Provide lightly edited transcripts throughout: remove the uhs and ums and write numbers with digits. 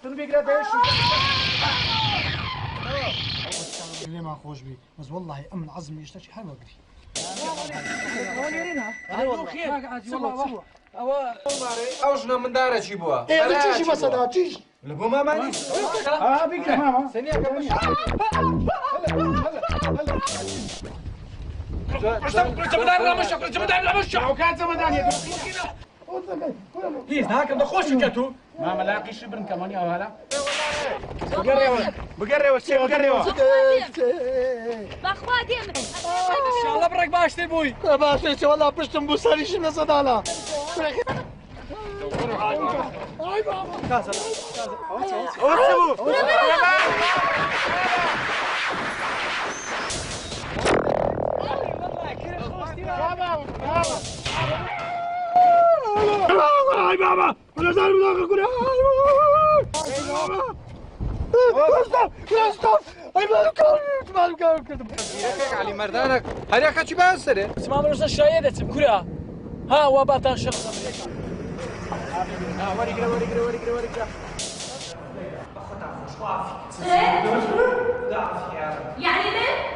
تون بگیره بهش ليه ما خوش بي بس والله امن عزمي يشتكي حلوه قري اوشنا من داره چی بوا ايه تيجي مثلا تيجي لبو ما ماني بقرا ماما ثانيه قبل هيز هاك بدك خوش كاتو ما ملاقي شبرن كمان يا هلا بقري وشي بقري باخوا ديم ان شاء الله برك باش تبوي باش والله بشتم بوساري شنو صدانا هاي ماما كاسه هاي ماما ولا زال بدك كل هاي ياك علي مردانك هريك چی باز سره اسمع من الشاي ده كلها ها وباتان شخص وري يعني من؟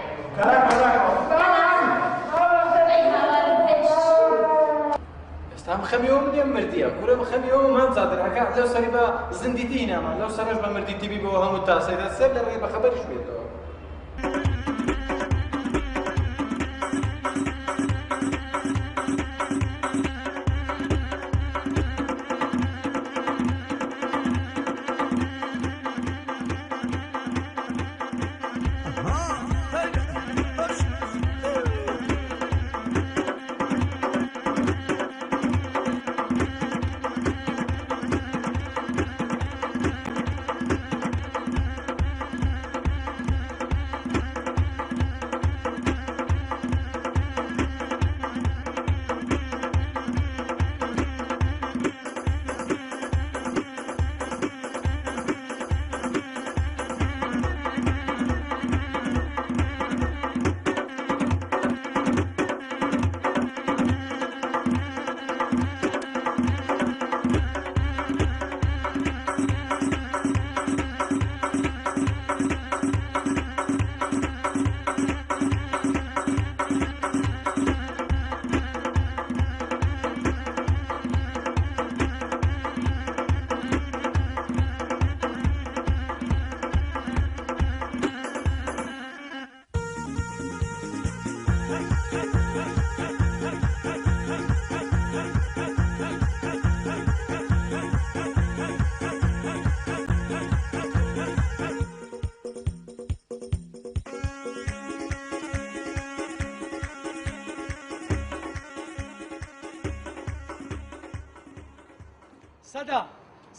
استهم خميوم من مرديه كل خميوم هم صادر هكا لو سريبا زنديتينا ما لو سرج بمرديتي بيبو هم التاسيد السب لا يبقى خبر شويه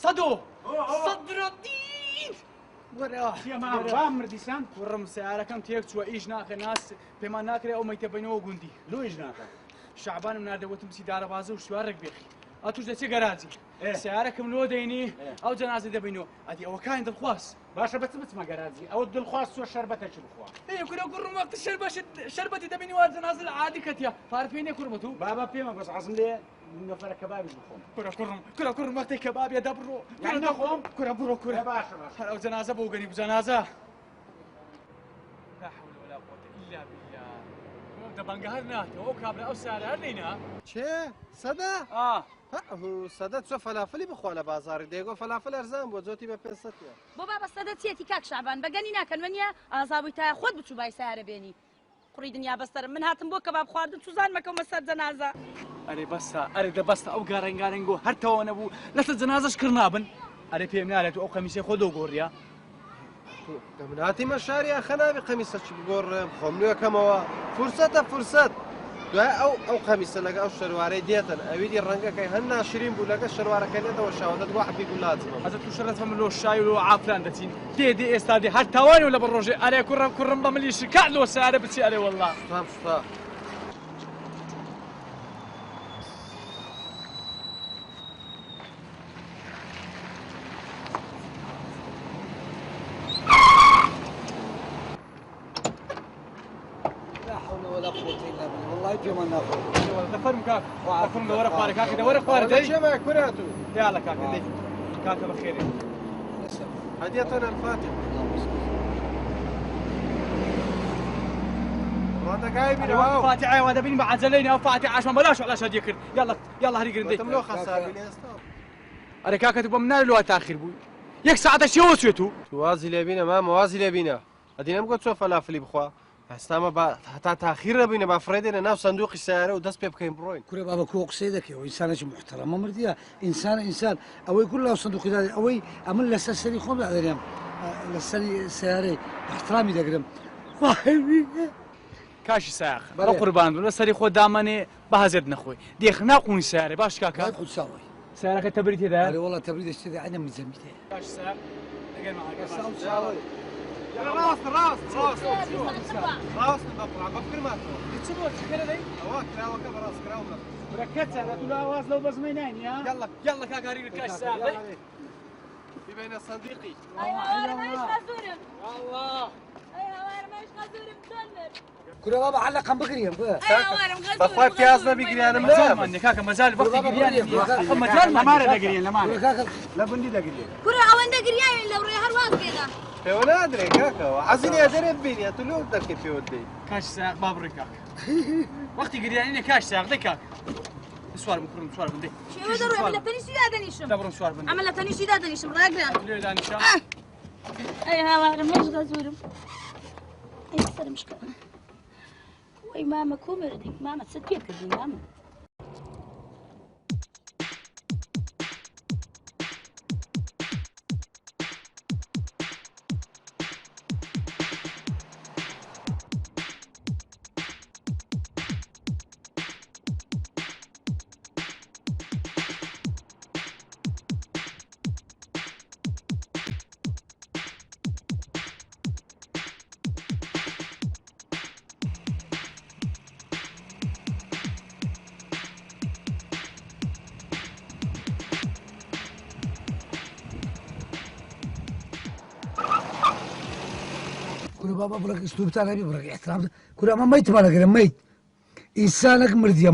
صدو صدر الدين ورا يا ما بام مرديسان ورم سيارة كم تيك وإيش ناخ ناس بما ناكره أو ما يتبينوه جندي لو اجناك شعبان من هذا وتم سيدارة بازو وشوارك بيخي أتوش ده سيجاراتي سيارة كم لو ديني أو جنازة دبينو أدي أو كاين دلخواس باشا بس ما قرازي او الدلخواس والشربة شبخوا إيه كنا كرم وقت الشربة دبيني والجنازة العادي كتيا فارفين كرمتو بابا بيما بس عزم لي نفر كباب بخوم كنا كرم وقت كباب يا دبرو يعني نخوم كنا برو كنا باشا أو جنازة بوجني بجنازة لا حول ولا قوة إلا بالله دبنجهرنا تو كابلا أو سالة هرنينا چه صدا هو صدا تو فلافلی بخوا لە بازاری دێگۆ فلافل ئەرزان بۆ جۆتی بە 500 بۆ بابە سەدەچێتی کاک شعبان بەگەنی ناکەن وەنیە ئازابووی تا خۆت بچوو بای سارە بێنی قڕی دنیا بەستەرم من هاتم بۆ کەباب خواردن سوزان مەکەومە سەر جەنازە ئەرێ بەسە ئەرێ دەبەستە ئەو گارەنگارنگۆ هەرتەوە نەبوو لەسەر جەنازەش کرد نابن ئەرێ پێم نالێت ئەو قەمیسەی خۆ دۆگۆڕیە دەمناتی مەشاری خەناوی قەمیسەچی بگۆڕێم خۆم نوێکەمەوە فرسەتە فرسەت دوای ئەو قەمیسە لەگە ئەو شەروارەی دێتن ئەویدی ڕەنگەکەی هەن ناشرین بوو لەگە شەروارەکە دێتەوە شاوەدەت وا حەبی گولاتمە ئەزە تو شەرەت بەم لۆ شای و عافران دەچین دێ ئێستا دێ هەر تاوانی و لە بە ڕۆژێ ئەرێ کوڕم بە ملی شکات لۆ سارە بچی ئەرێ وەڵڵا ستا والله ما ناخذ دفرم كاك دفرم دورة خواري كاك دورة خواري دي شو معك كراتو يلا كاك دي كاك بخير هدية الفاتح هذا جاي من هواو فاتحة وهذا بيني بعد زليني أو فاتحة عشان بلاش ولا شاد يكر يلا هري قرندي تملو خسابي لي أنا كاكا تبغى من الوقت تأخير بوي يك ساعة شيء وسويتو توازي لبينا ما موازي لبينا هدينا بقول سوف فلافل بخوا هستما با حتى تأخير بينا بفريدنا ناف صندوق السيارة ودس بيبكين بروين كوري بابا كوك سيدك يا إنسان محترم ما مرديا إنسان أو يقول له صندوق هذا أو أمل لسه خم لا دريم لسه سيارة احترامي دقرم فاهمي كاش ساق برا قربان ولا سري خود دامني بهزد نخوي دي خناقون ساري باش كاكا خد ساوي سارك تبريد هذا أنا والله تبريد اشتري عندنا من زميته كاش ساق دقل معك ساوي راس بفكر ما تسمو تشكل ذي هواك راوك براس كراونا ركزت انا تقول اواز لو بس مينين يا يلا كاكا ريق كاش ساق في بين صديقي ايوه ماليش غزورم الله ايوه ماليش غزورم تولر كوري بابا علق هم بقريم ايوه غزورم بخوي بيازنا بقري انا مزال ملا مني كاكا مازال وقت قريان مازال ما مارد قريان لا مارد لا بندي دا قري كره اوان دقريان لو ريها رواز كذا في ولا ادري كاكا عزيني ادري بيني تلو ذاك في ودي كاش ساق بابري كاكا وقت قريان كاش ساق ذي كاكا سوار بكرم سوار بندي شو ودرو عمل تاني شي دانيشم دبرم سوار بندي عمل تاني شي دانيشم راقنا ليه دانيشم ايوه ماليش غزورم اي سر مشكله وي ماما كومردي ماما تسكيت كذي ماما كوري بابا برك أسلوب تاني برك احترام كوري ما ميت ما لقرا ميت إنسانك مرديا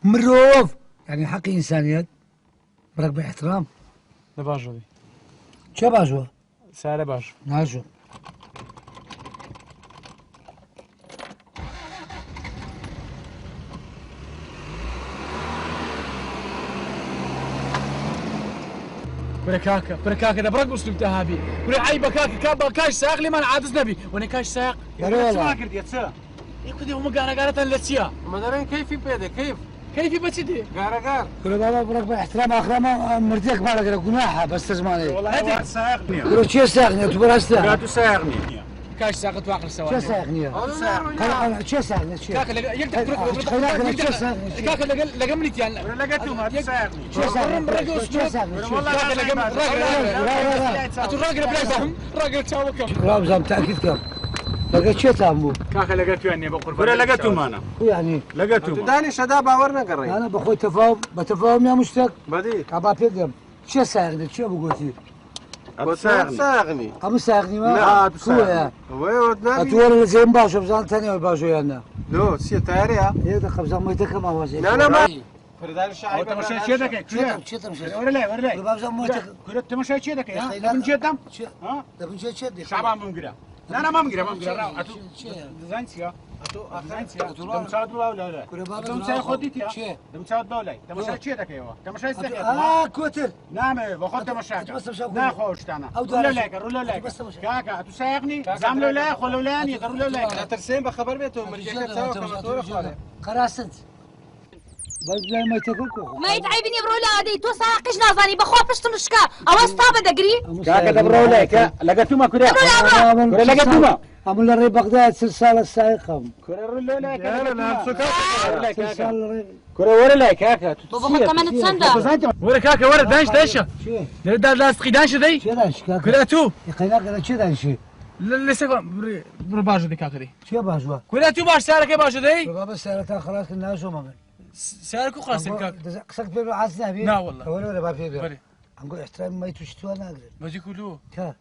مروف يعني حق إنسانيات برك باحترام دباجو دي شو باجوا سارة باجو ناجو بركاكا ده برك اسلوب تهابي ولا عيبه كاكا كاش ساق لي ما عادز نبي وانا كاش ساق والله قرد يتسا يكون هم قارة لتسيا ما دارين كيف بيده كيف بتدي قار كوري بابا برك باحترام آخر ما مرديك ما لقرا جناحه بس تزماني والله هدي ساقني كوري شو ساقني تبغى أستاذ لا ساقني كاش ساق تواقل شو سوا ساقني أنا شو ساقني شو كاكا كاكا لقمني يعني لقيته ما ساقني شو ساقني كاكا لقم راجل بلا فهم راجل تشاوكم كلام زم تأكيد كم لقيت شو تامو كاكا لقيته يعني بقرب ولا لقيته ما انا يعني لقيته داني شداب باورنا قري أنا بخوي بتفاهم يا مشتاق بدي كبا بيدم شو ساقني شو بقولتي ساغني أبو ساقني ما لا خويا وي ودنا أتوري زين باشو بزان تاني والباشو يانا لو سي تاريا إيه ده خبزان ما يتكلم ما هو زين انا ما فردان شايب انت مش شيدك شو تمشي ولا بابزان ما يتكلم كنت مش شيدك ها من جدام ها ده بنشي شد شعبان بمقرا لا انا ما مقرا اتو زانسيا دم ساعد ولا دم ساعد خديتي دم ساعد ولا دم ساعد شيدك ايوه دم ساعد كوتر نعم باخذ مشاكل لا خوش انا رولا لك كاكا تسايقني زعملوا لا خلوا لا يقروا لا ترسين بخبر بيته مرجع تساوي كما تقول خاله قراصنت بس ما يتكلم ما يتعيبني برولا هذه تو ساقش نازاني بخوا بشت مشكا او استابه دقري كاكا دبروا لك لقيتوا ما كده لقيتوا ما عمل الري بغداد سلسال السائقهم رولا لك سلسال كره ولا لا كاكا بابا كمان تصندق ورا كاكا ورا دانش دانشة دا لاستقي دانشة دي شو دانش كاكا كلاتو يقيناك انا شو دانشي لسه برباجو دي كاكا دي شو باجوا كلاتو باش سارك باجو دي بابا سيارتها خلاص الناس وما من سارك وخلاص كاكا قصدك بيبي عزنا بيه لا والله ولا باب بري بيه نقول احترام ما يتوشتوا انا اقدر بجي كلو كا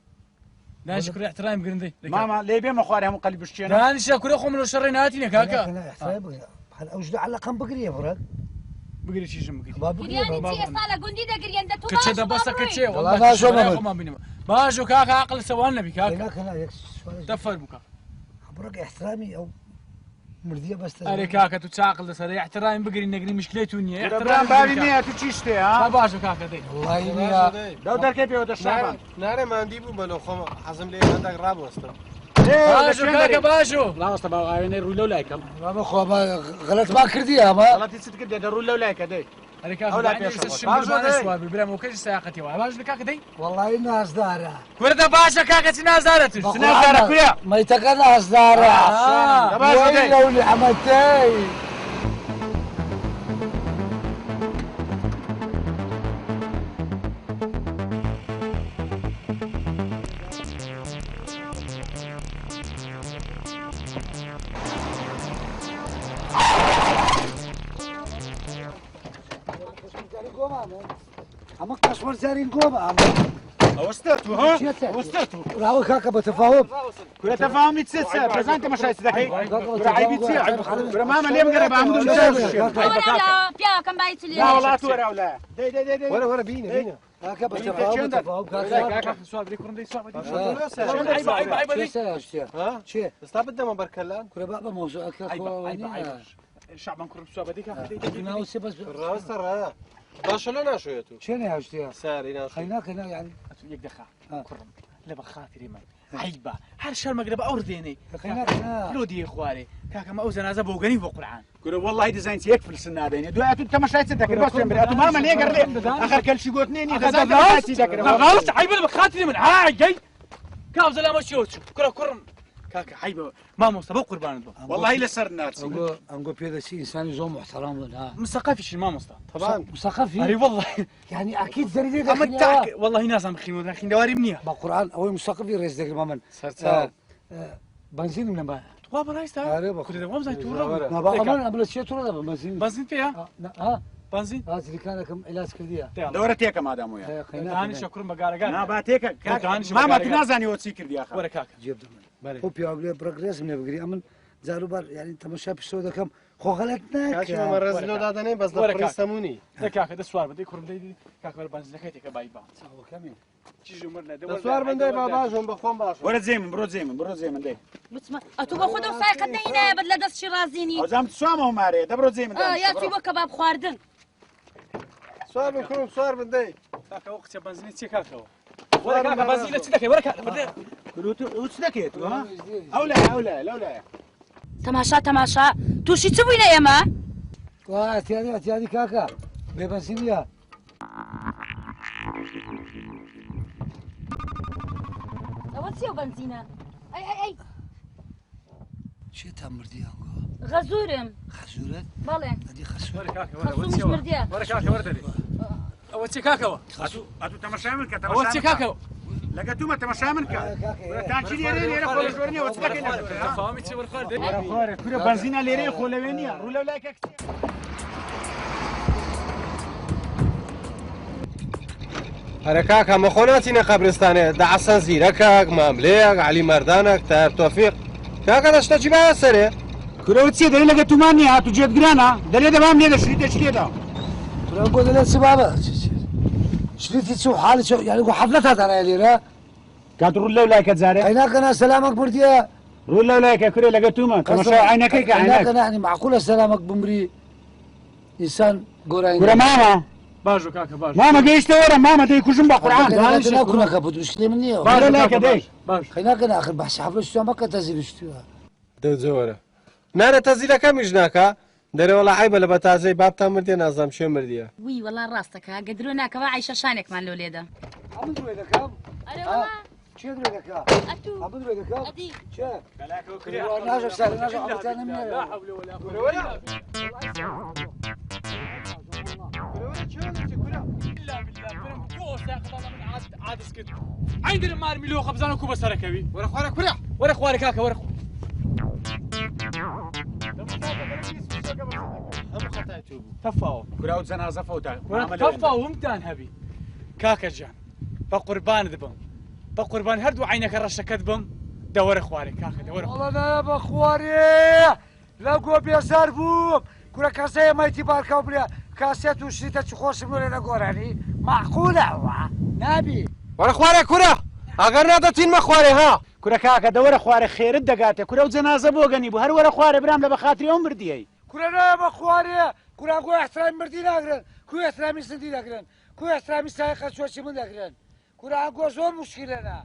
دانش كل احترام قرندي ماما ليه بيا مخواري هم قلب الشينا دانش كل خو من شريناتي كاكا احترام هل اوجد على قم بقريه فرق بقري شي جم بقري باب يعني بقريه تي صاله قندي دقري انت تو كتشي دا بس كتشي والله ما شو ما بيني باش كاكا عقل سوالنا بك كاكا هناك هنا سؤال دفر بك برك احترامي او مرضيه بس اري كاكا تو تعقل ده سريع احترام بقري نقري مشكلته نيه احترام بابي نيه تو تشتي ها باش كاكا دي والله يا دو دركي بيو دشابان ناري ما عندي بلو خم حزم لي عندك راب وسط باشو كاكا باشو لا وسط باغي روي لو لايك بابا خو غلط ما كردي ما والله تسد كده روي لو لايك دي اري كاكا أولى يعني في الشمبر باجو ما دي. نسوار بالبلا مو كاش ساقتي باش كاكا دي والله الناس دارة ورده باشا كاكا تنازلت تنازل كويا ما يتكلم ناس دارة باش وين لو اللي عملتي اما كشمر زارين قوما وسترتو ها وسترتو راهو كاكا بتفاهم كل تفاهم يتسسى بس انت مش هيصدقي كل عيب يتصير كل ماما اللي مقرب عمود لا بيا كم بايت لي لا والله تورا ولا دي ولا بينا كاكا بتفاهم كاكا سؤال بدي كورن دي سؤال بدي عيب دي ها شي استاب الدم بركلان كل بابا موضوع عيب الشعب نكون سؤال بدي كاكا ناوسي بس الراس ترى برشلونه شويتو شنو يا اشتيا ساري خيناك هنا يعني يقدخا كرم لا بخاطري من عيبه هر شهر مقرب اورديني خيناك هنا لودي يا اخواري كاكا ما اوزن هذا بوغني بالقران كل والله ديزاين يكفل السنه هذين دوات انت مش هيصدق بس انت ماما ليه قال اخر كل شيء قوتني ديزاين ما هيصدق غلط عيب بخاطري من جاي كاف زلا مشيوتشو كرم كاكا عيبه ما مصطفى قربان دو والله لسر الناس انقول بهذا الشيء انسان يزوم محترم له مثقفي شي ما مصطفى طبعا مثقفي اي والله يعني اكيد زريدي اما تاك والله ناس عم خيمو داخل دواري منيح بالقران هو مثقفي رئيس دك مامن صرت بنزين من ما تقوا برايستا أريبا. كنت دوام زي تورا ما بقى من قبل شيء ترى بنزين بنزين فيها ها بنزين هذا اللي كان كم علاج كرديه دورتك ما دام ويا هاني شكرا بقارا نا قال باتيك ماما تنازعني وتسكر دي اخر ورا كاكا جيب دم هو بيعمل بروجريس من بقري امن زارو بار يعني انت مش شايف السودا كم خو غلطنا كاشي ما رزلو دادني بس ولا دفري سموني ده كاكا ده سوار بدي كرم دي كاكا بنزين لكيتك باي با هو كمين تيجي مرنا ده تصوير من داي باباجهم بخون باش ورد زيمن برو زيمن دي بتسمع اتوبا خذوا سايقه دينا بدل دست شي رازيني او زعما تسوامه ماري دبرو زيمن يا تيبو كباب خواردن صور بكم صور من داي كاكا وقت بنزين تي كاكا ولا كاكا بنزين تي ولا كاكا وتسلكيت ها اولا تماشا توشي تبوينا يا ما اتيادي كاكا ببنزينيا واتسيو بنزينه اي شي تمر دي غزورم خسورت بالي هذه خسورة ورا كاكا خصو مش مرديه ورا كاكا ورا دي اوتي كاكا اتو تمشامنك اوتي كاكا لقيتو تمشامنك تانشي لي ريني انا كل جورني وتسلكيت فاهمي تي ورا خالد ورا خوري كل بنزين اللي ري خولوينيا رولا لايك هركاك هم خوناتينا قبرستانه دا حسن زيركك مملك علي مردانك تاير توفيق كاكا داشتا جيبها سري كل وتسي دليل لقيتو مانيا تو جيت جرانا دليل ده ما منين شريت ده ترى نقول لك سبابة شريتي تسوي حالي يعني نقول حفلتها ترى لي را كانت رولا لايك تزاري هناك انا سلامك برديه رولا لايك كل لقيتو ما تمشى عينك هيك هناك عينك انا يعني معقوله سلامك بمري انسان قرين كل ماما باجو كاكا باجو ماما جيش ورا ماما دي كوجن بقران انا كنا كبد مشكله مني رولا لايك دي باجو هناك انا اخر بحث حفله شو ما كنت ازيل شو دو زوره نانا تزيلا كم يجناكا دري والله عيبه لبتازي باب تمردي نظام شو مرديه وي والله راسك ها قدرونا كوا عايشه شانك مع الوليده عم ادري لك انا والله شو ادري لك اتو عم ادري لك ادي شو ناجر سهل ناجر عم لا حول ولا قوه الا بالله عاد اسكت عندنا مار مليو خبزانه كوبا سركبي ورا خوارك ورا ورا خواري كاكا ورا هم خطايتو تفاو كراود زنازه فوتا تفاو ومتان هبي كاكا جان بقربان ذبم بقربان هردو عينك الرشه كذبم دور خواري كاكا دور والله انا بخواري لا قو بيسار بوم كره كاسه ما اعتبار كوبريا كاسه وشريته خوش من ولا غوراني معقوله نبي ورا خوارك ورا ئەگەر نادەچین مەخوارێ ها کورە کاکە دەوەرە خوارە خێرت دەگاتێ کورە و جەنازە بۆ گەنی بوو هەر وەرە خوارە برام لە بەخاتری ئەو مردیەی کورە نایە بە خوارێ کورا گۆ احترامی مردی ناگرن کوی احترامی سندی دەگرن کوی احترامی سایقە چۆچی من دەگرن کورا گۆ زۆر مشکلەنە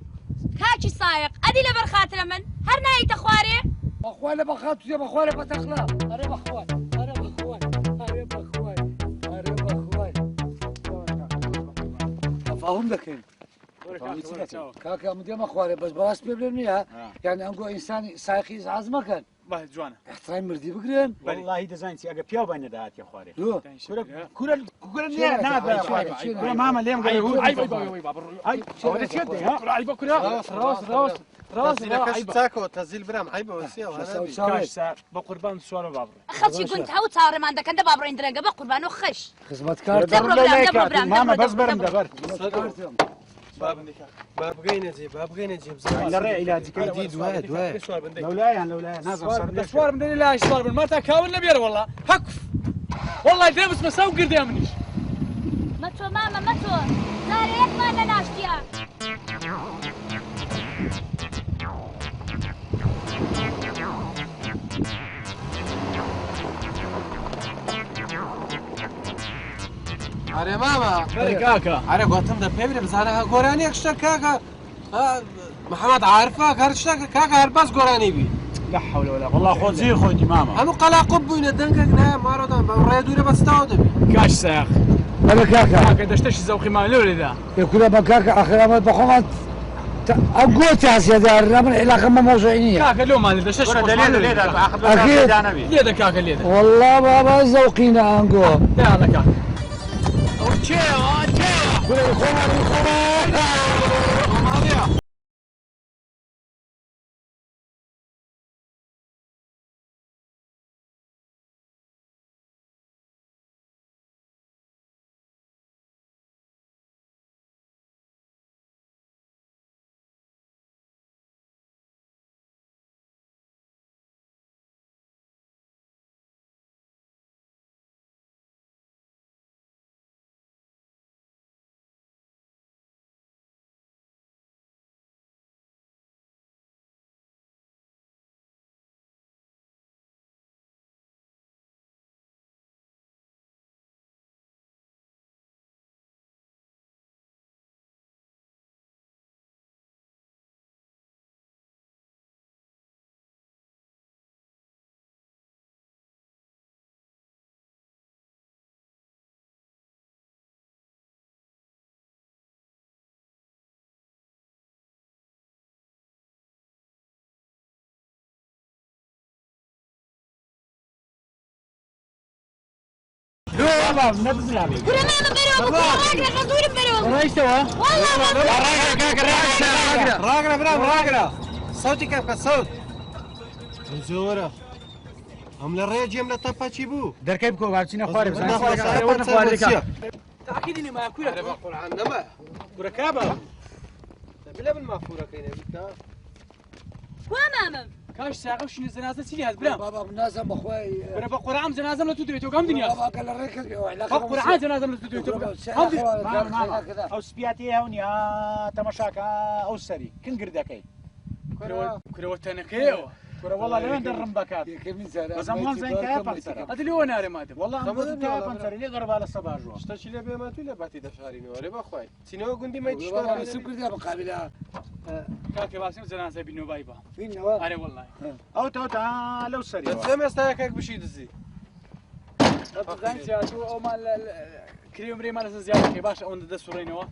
کاکی سایق ئەدی لەبەر خاترە من هەر نایتە خوارێ بەخوا لە بەخات توێ بەخوارە بەتەخلا ئەرێ بەخوار ئەرێ بەخوار ئەرێ بەخوار ئەرێ بەخوار تەفاهم دەکەین کاکە من دێمە خوارێ بەس بەڕاست پێ بڵێم نییە یعنی ئەم گۆ ئینسانی سایقی ئیزعاز مەکەن جوانە احترامی مردی بگرن واللهی دەزانیت ئەگە پیاو بای نەداهاتیە خوارێ کورە چێ نابێت کورە مامە لێم تەزیلەکەش چاکەوە تەزیل برام عیبە وەسیەوە بە قوربان سوارە بابڕێ خەڵکی گوند هەوت چاوەڕێمان دەکەن دە بابڕین درەنگە بە قوربان و خش خزمەتکار مامە بەس بەرم دەبەر با بگەینە جێ با بگەینە جێ لە ڕێ عیلاجەکەی دی دوایە دوایە لەولایان نازانم سوار من لا سوار من ماتا كاون نبير والله هكف والله دربس مساو قردي منيش مەتۆ مامە مەتۆ زارەیەکمان لە ناشتیە ئەرێ مامە كاكا ئەرێ گوتم دە پێ برێ بزانە گۆرانیەک شتە کاکە محەممەد عارفە هەر شتێکە کاکە هەر باس گۆرانی بی لا حول ولا والله خۆ زیر خۆیتی مامە هەموو قەلاقب بووینە دەنگێک نایە ماڕۆدان بە ڕێ دوورە بەستاوە دەبی كاش ساق بەڵێ کاکە كاكا دشتش زوقي مالو لذا کورە بە کاکە ئاخر ئەمە بەخۆمان ئەم گۆ تاسیەدار من علاقەمە مۆزوعی نییە كاكا لو مال دشتش أكيد. ليدا كاكا ليدا والله بابا زەوقینە ئەنگۆ يلا كاكا بابا نبزلامي كورە مامە بەرەوە ڕاگرە خەزورم بەرەوە ڕایشتەوە ڕاگرە برام ڕاگرە سەوتی کە بکە سەوت زۆرە ئەم لە ڕێ جێم لە تەپەچی بوو دەرکەی بکۆ باچینە خوارێ تاكيدني ما كورة قورعان نەما کورە کابە بلە بن مافورەکەینە بیتا وا مامە كاش ساق وش الزنازة سيلي هاد برام بابا منازم بەخوای برا بقرعام زنازة لا تدوي تو كم دنيا بابا کە لە ڕێکرد بقرعام زنازة لا تدوي تو ئەو سپیاتی هەونی تەمەشاکە ئەو سەری کن گردەکەی كورة وتنكيو کورە وەڵا لەوێن دەڕم بکات بەزەمان زەنگایە پەنسەرە هذا اللي هو ناري مادم وەڵا ئەم پەنسەری لێ گەڕبا لە سەباژوە شتەچی لێ بێمە توی لە باتی دەشارینەوە ڕێ بەخوای چینەوە گوندی مەی سم کردیا بەقابلە كاكي باسم زنازة بينو بايبا فینەوە أري والله ئەو تۆتا لەو سەری دەم ئێستاەکەک بشی دزی زين سياسو أو مال كريم مري مال زيادة كي باش أون دس سورينوا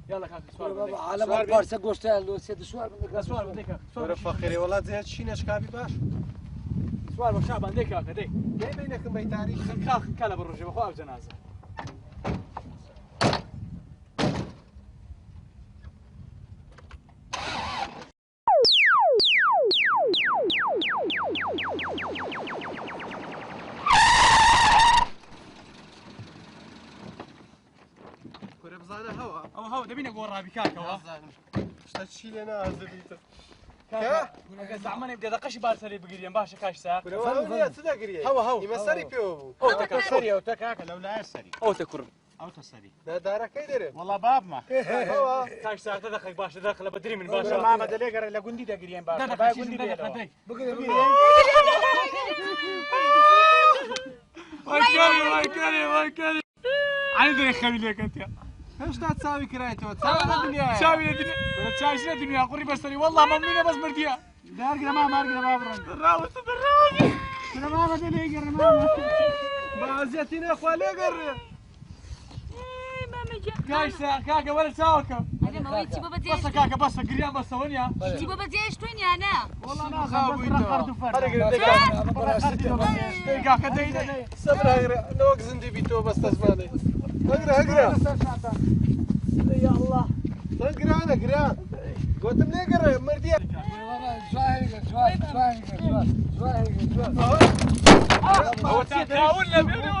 يلا كاكي سوار بديك عالم پارچە گۆشتیان لۆ سێ سوار سوار بديك وەرە فەقیری وڵات زیاد چینە شکابی باش سوار بشعب ديك كاكي ديك دێ بینەکەم بەی تاریخ خنخاخ كلا بالرجل بخواب جنازة کورە بزانە هەوا أو هاو دبينا قول رابي كاكا وا شتەچی لێ نازدەبیتە كاكا زعما يبدأ دقش بارسلي بقريان باشا كاش ساق هەوا چ دەگرێ هەوا هەوا ئیمە سەری پێوە بوو أو تكا سەری ئەو تە کاکە لەولایە سەری أو تكر او تسري دارەکەی دەرێ والله باب ما کاش ساعتە دەخەی باشە داخلە بەدری من باشە ما ما دلي قرا لا قندي دقريان باشا با قندي وای عندي خەوی لێکەت هێشتا چاوی کرایەوە چاوی لە دنیایە چاوی لە دنیا چاوی لە دنیا قوڕی بەسەری والله مەمنونە بەس مردیە دارقرا ما مارقرا ما برن ڕاوەتە ما ما دلي قرا ما بەعزیەتی نەخوا لێگەڕێ کاکە وەرە چاوەکە ئەوەی چی بەبەجێ بەسە کاکە بەسە گریان بەسەوەنیا چی بەبەجێ شتوێنیانە کاکە دەی سەبراگرە لەوەک زندی بیتەوە بەستە زمانێ هەگرە هەگرە گرانە گران گوتم لێگەڕێ مردیە تاون لە بێنە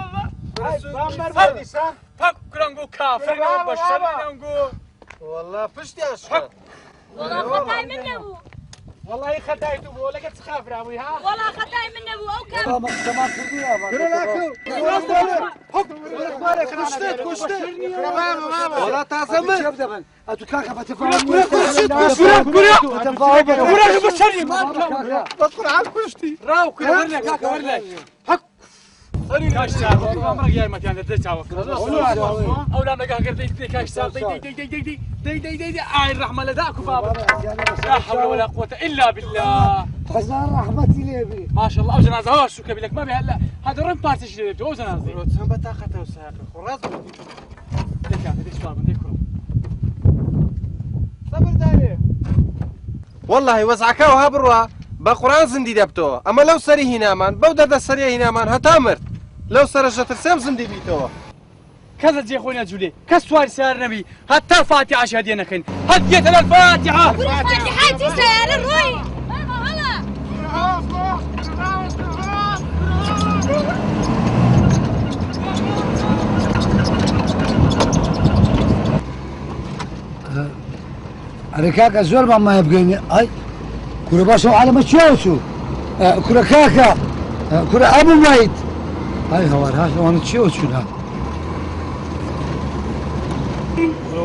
پەک کرەنگۆ کافرەوە بە شەرەنگۆ والله پشتیان شکە خەتای من نەبوو والله خدايته بقول لك تخاف راوي ها والله خەتای من نەبوو ئەو کار والله تازە من ئەتو کاکە بەتەفاوت بەقورعان کوشتی ڕاو کرە وەرلێ کاکە وەرلێ کاش ئەمڕە یارمەتیان دەدە چاوەکە ئەو لام لەگاگەر دەی کاش ساڵ دەی ئای ڕەحمە لە داکو بابە لا حول ولا قوة إلا بالله هزار رحمەتی لێبێ ما شاء الله أو جنازة هوا شو كبيلك ما بها هذا رم بارتش اللي أو جنازة چەند بەتاقەتەوە ساقە خۆڕاست ديك هذا ديك شباب ديك سەبردارێ والله وەزعەکەەوە بڕوە بە قورآن زندی دەبتەوە ئەمە لەو سەری هینامان بەو دەردە سەریە هینامان هەتا مرد لەو سەرەشەتر سێم زندی بیتەوە كذا تجي خوينا جولي كسوار سيار نبي حتى فاتحة شهدينا كن هديت الفاتحة فاتحتي سيارة روي هلا ئەرێ کاکە زۆر مامایە بگەینێ ئای کورە باشەوە عالەمە چیاوە چوو کورە کاکە کورە ئەبوو مایت ئای هەوار هاشەوانە چیەوە چوونە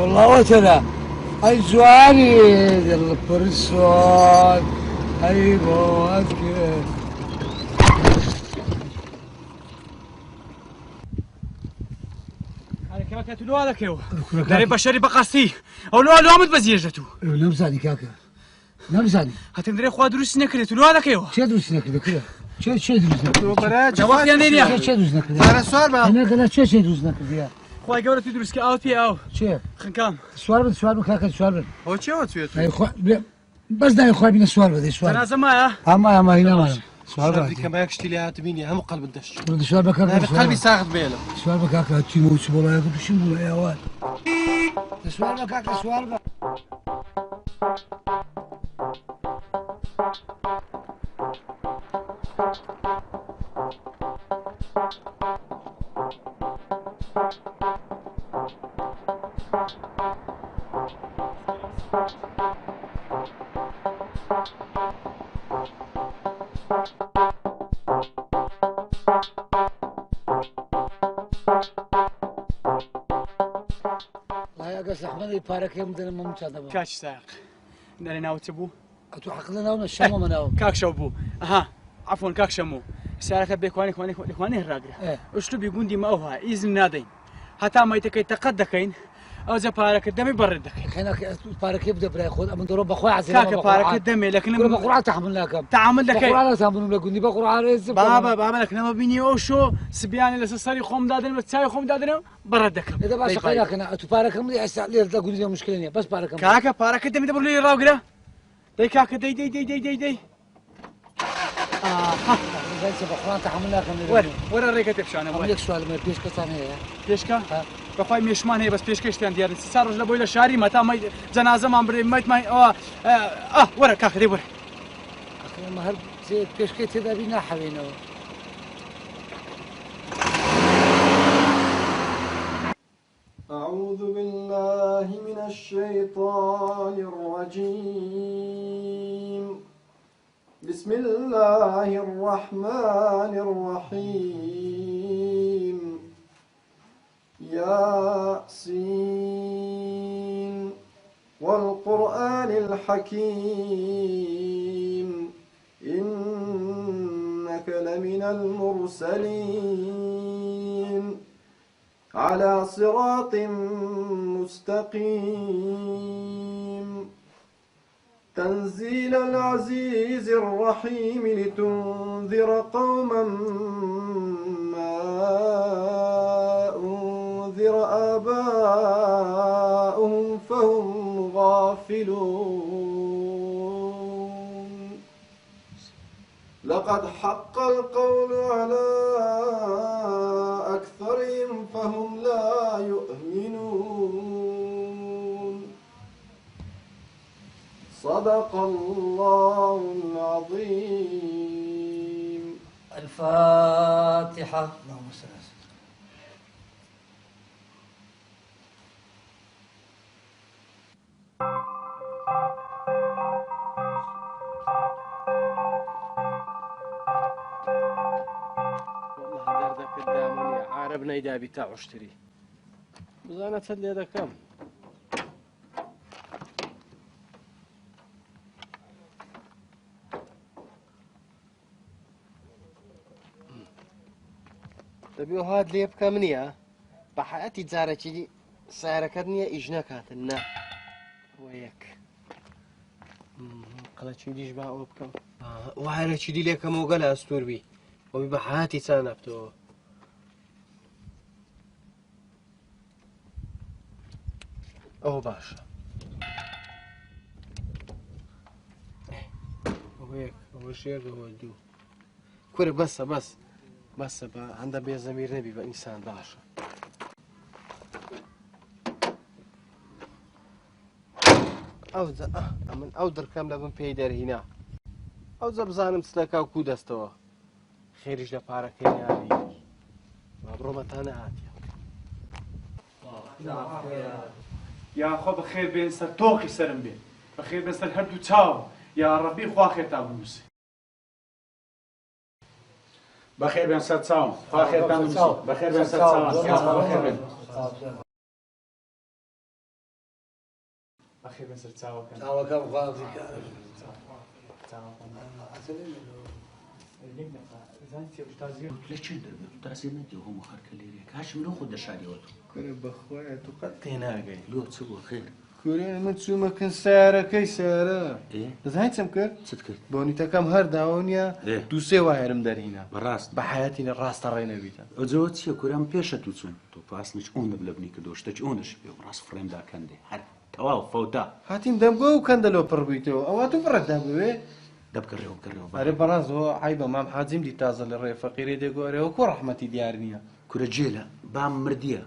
والله ترى اي زواري البرسون اي بوكر أنا كما كاتلو هذا كيو داري بشري بقاسي أو لو أمد بزيجتو نمزاني كاكا نمزاني هتندري خوا دروس نكرت لو هذا كيو شو دروس نكرة كده شو دروس نكرة جواب يعني ليه شو دروس نكرة أنا سؤال ما أنا قلت شو دروس نكرة خوا جورة تدرس كأو تي أو شو خنكام سؤال كاكا سؤال هو چێوە توێت اي خو بس داي خوي بينا سؤال بدي سؤال جنازة ما يا اما هنا ما سؤال شادی بدي کە مایەکشتی لێ هاتبینی هەموو قەلبت دەشت بدي سؤال بكاكا قەلبی ساخت بێنم سؤال بكاكا تي موت والله يقول شو بقول يا واد سؤال بكاكا سؤال بك لا يا قص احمد يبارك يوم دنا ممتاز كاش ساق ناري ناو تبو اتو حقلنا ولا الشمو مناو كاك شوبو أها عفوا كاك شمو سارك بيكواني إخواني الراجل أسلوب يقول دي ما هو إذن نادين حتى ما يتكي تقدكين أو زي بارك الدم يبرد دكين خلينا بارك يبدا بلا ياخذ من ضرب اخوي عزيز كاك بارك الدم لكن كل بقرعه تحملنا كم تعامل لك بقرعه تعملوا لك ودي بقرعه بابا لك لما بيني أو شو سبيان اللي صار يخوم دادن بتساوي يخوم دادن برد دكم اذا باش خلينا كنا تبارك مدي هسه ليه تقول لي مشكله بس بارك كاكا بارك الدم يدبر لي الراجل دي كاكا دي زي بقرعه تحملنا كم ورا الريكة تبشانه اقول لك سؤال ما بيش كثانيه بيشكا بخوای میشمان هەیە بەس پێشکەشتیان دیارە سار ڕۆژ لە بۆی لە شاری مەتا جەنازەمان برێ مەیتمان وەرە کاکە دەی وەرە ما هل پێشکەی تێدا بی ناحەوێنەوە أعوذ بالله من الشيطان الرجيم بسم الله الرحمن الرحيم ياسين والقرآن الحكيم إنك لمن المرسلين على صراط مستقيم تنزيل العزيز الرحيم لتنذر قوما ما أنذر آباؤهم فهم غافلون لقد حق القول على أكثرهم فهم لا يؤمنون صدق الله العظيم. الفاتحة. اللهم صل على سيدنا. والله دردك قدامني عارب نيدا بتاع اشتري بزانا تسلي هذا كم دەبێ هات لێ بکەم نییە بە حەیەتی جارێکی سیارەکەت نییە ئیژ نەکاتن وە یەک قەڵەچی دیش با ئەوە بکەم وایرەکی دی لێکەمەوە گەلە ئەستوربی وەبی بە حەیەتی چا نەفتەوە ئەوە باشە ئەوە یەک ئەوە شێر ئەوە دوو کورە بەسە بەسە بە هەندە بێ زەمیر نەبی بە ئینسان باشە من ئەو دڕکەم لە بم پێی دەرهینا ئەو جە بزانم سلەکە و کو دەستەوە خێریش لە پارەکەی ناوی با بڕۆمەتانە هاتیە یاخۆ بەخێر بێن سەر تۆقی سرم بێ بەخێر بێن سەر هەردوو چاو یا ڕەبی خوا خێرتا بنووسێ بەخێر بێن سەر چاوم خوا خێرتان بنووسێ بەخێر بێن سەر چاوم بەخێر بێن بەخێر بێن سەر چاوەکەم چاوەکەم خوا بکە لە چێن دەبێت و تاسێ نەدی هەموو خەرکە لێرێ کاش مرۆ خۆ دەشاریەوە کورە بەخۆیە تو قەت تێناگەی لۆ چ بۆ خێر کورێ من چوومەکەن سیارەکەی سیارە دەزانیت چم کرد چت کرد بۆنیتەکەم هەر داوەنیە دوو سێ وایرم دەرهینە بەڕاست بە حەیەتینە ڕاستە ڕێنەبیتە ئەوجەوە چییە کورام پێشە تو چوون تۆ پاسنیش ئەوە لە بنی کردۆ شتێکی ئەوەش پێ ڕاست فڕێمدا کەندێ هەر تەواو فەوتا هاتیم دەمگۆ و کەندەلۆ پڕ بوویتەوە ئەوە تو بڕەتدا بوێ دەبکەڕێەوە کڕێەوە ئەرێ بەڕاستەوە عیبە مام حاجیم دی تازە لە ڕێ فەقیرێ دێگۆرەوە کۆ ڕەحمەتی دیار نییە کورە جێلە بام مردیە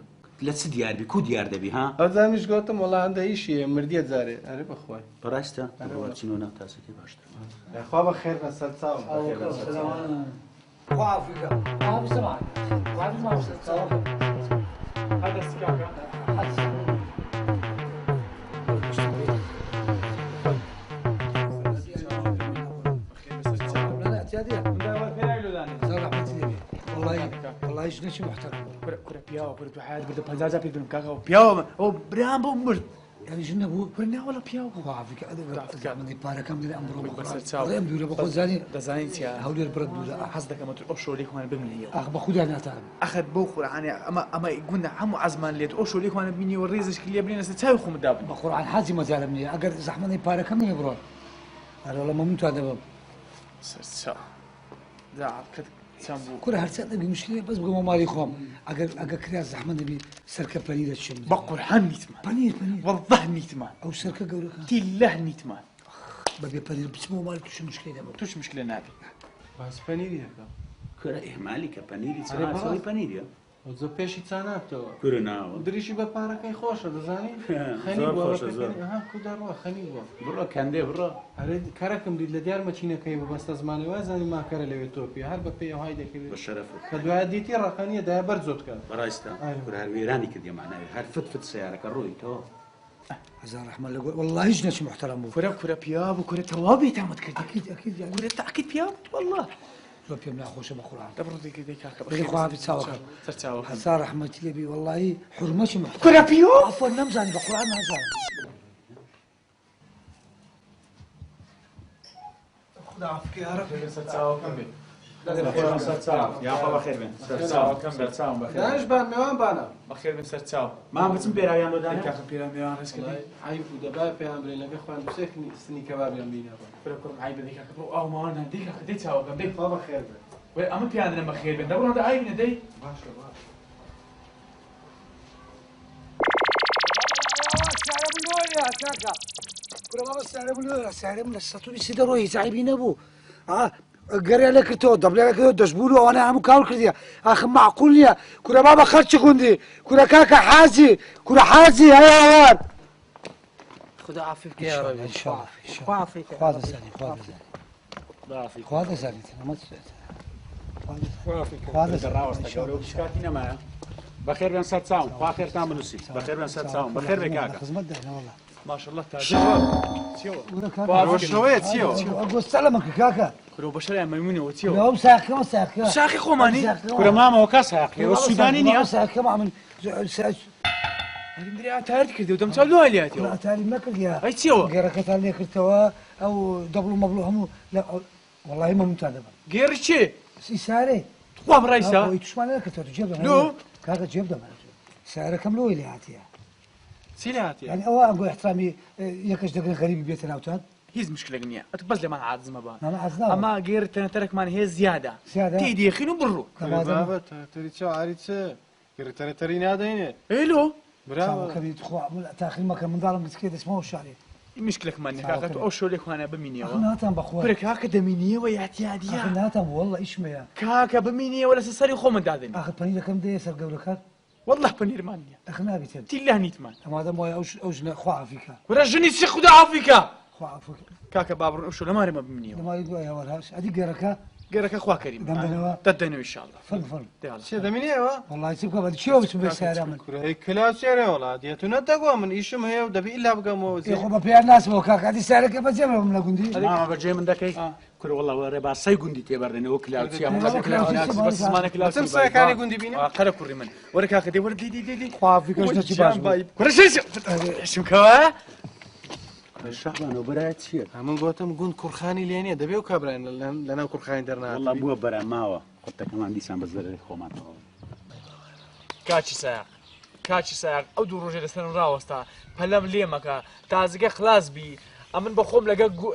لە چ دیاربی کو دیار دەبی ها ئەوزانیش گوتم وەڵا هەندە ئیشیە مردیە جارێ ئەرێ بەخوای بەڕاستە چینۆ ناو تاسەکەی باشتر خوا بە خێر بە سەر چاوم خوا بکە خوا بسەمان خوا بسەمان سەر چاوەکەم هذا السكاكا والله ايش نشي محترم كره بياو كره واحد بده بنزازا في كاكا بياو او برام بمرد يعني شنو ابو برنا ولا بياو وعافيك هذا من بارا كم من امر بس تساو غير مدير بخذ زاني دزاين تيا هولي البرد ولا حصدك ما تقشوا ليك وانا بملي اخ باخذ انا تعال اخذ بوخر يعني اما قلنا عمو عزمان اللي تقشوا ليك وانا بمني والريزش كلي بلينا ستاوي خو مداب بخور عن حاجه ما زال مني اقدر زحمني بارا كم من برو انا والله ما ممتع هذا سا زعل كده كل هالسنة بمشكلة بس بقوم مالي خوم أجا كريا زحمة نبي سركة بنيرة شم بقول حن نيتمان بنير والله نيتمان أو سركة جورك تله نيتمان ببي بنير بسمو مالك توش مشكلة ده توش مشكلة نابي بس بنيري هكا کورە ئێمالی کە پەنیری چاوی پەنیریە زۆر پێشی چاناتەوە کورە ناوە دریشی بە پارەکەی خۆشە دەزانی کوداڕوە خەنی بووە بڕۆ کەندێ بڕۆ هەرێ کارەکەم دیت لە دیار مەچینەکەی بە بەستە زمانی وازانی ماکەرە لەوێ تۆپی هەر بە پێی ئەوهای دەکرێت بە شەرەف کە دوای دیتی ڕقانیە دای بەر زۆتکە بەڕاستە کورە هەر وێرانی کردی ماناوی هەر فت سیارەکە ڕۆیتەوە هزار رحمة الله والله ايش نشي محترم بو كره بياب وكره توابي تعمد كده اكيد يعني كره تاكيد بياب والله لو بيم ناخوش بقران دبر دي كاكا بخير خوافي تساوك تساوك حسار رحمتي لبي والله حرمتش محترم كنا بيو عفوا نمزاني بقران هزار خدا عافيك يا رب تساوك كم بي يا أخو بخير بن سرساو بخير دانش بان ميوان بانا بخير من سرتاو ما بتم بيرايان لو دانا كاكا بيرا ميوان رسكي عيب ودبا في امري لقى اخوان بسيك سني كباب يمينا فركم عيب ديك كاكا او ما انا ديك كاكا دي تساوك كم دي بابا خير بن اما في عندنا بخير بن دبر هذا عيب دي باشا باشا كل ما بس سعر من السطوري سيدروي زعيبين ابو قري لك تو دبل لك تو دشبولو وانا عم كاول كرديا اخ معقول يا كل بابا خرج كوندي كل كاكا حازي كل حازي هيا خدا عافيك يا رب ان شاء الله عافيك خذ سالي خذ سالي ما كاتينا معاه بخير بن سرساو بخير تعملوا سي بخير بن سرساو بخير بكاكا خدمت دهنا والله ما شاء الله تعال وشويت سيو اقول سلامك كاكا كلو بشر يا ميمونه وتيو يوم ساكن ساكن شاخي خوماني كل ما وكاس يا والسوداني نيا ساكن ما من مدري تعرف كذا ودم سالو علياتي لا تالي ما كل يا اي تيو غير كتالي كرتوا او دبل مبلو هم لا والله ما متعدب غير شي ساري قام رئيسا ويتش ما لك تجيب لو كاكا جيب ده سعره كم لو اللي هاتيا سيلاتي يعني او اقول احترامي يكش دقن غريب بيتنا وتاد هيز مشكله غنيه اتبز لي ما عاد ما بان ما عزنا اما غير ترك مان هي زياده تيدي خينو برو بابا تري تشو عريتش كرتنا تري نادينه برافو الو برافو كبير تخوا تاخذ مكان من ظالم مسكين اسمه الشعري مشكله كمان كاكا او شو لك وانا بمينيا اخنا تام بخوا برك هكا دمينيا ويا اعتياديه اخنا تام والله ايش ما كاكا بمينيا ولا سسري خو من دادني اخذ بني كم دي يسر قبلك والله بنير مانيا اخنا بيتل تله نيتمان ما دام اوش خوا فيك ورجني سي خدا عافيك خوا فيك كاكا بابر او شو لما رمى بمينيا ما يقول يا ورهاش ادي قرك غيرك اخوا كريم تدنوا ان شاء الله فل شي دميني ايوا والله يسيبك بعد شو بس بسعر من هي كلا سعر والله ديتو ندقوا من ايشم هي ودبي الا بقى مو يا خو بيع الناس وكاك هذه سعرك بجيبها من لقندي ما بجي من ذاك كل والله وربا سيغندي تبرني وكلا سيا بس ما نكلا تمسك كان يقول بينا قال كوري من ورك هكا دي ورد دي خوا فيك ايش تجيب كل شيء شو كوا الشعب انا برات سير من قوتم قون كرخاني ليني دبي وكبرين لنا كرخاني درنا والله بو برا ماوا قلت كمان دي سان بزر خومات كاتشي ساق او دو روجي لسن راوستا بلم ليمكا تازقه خلاص بي امن بخوم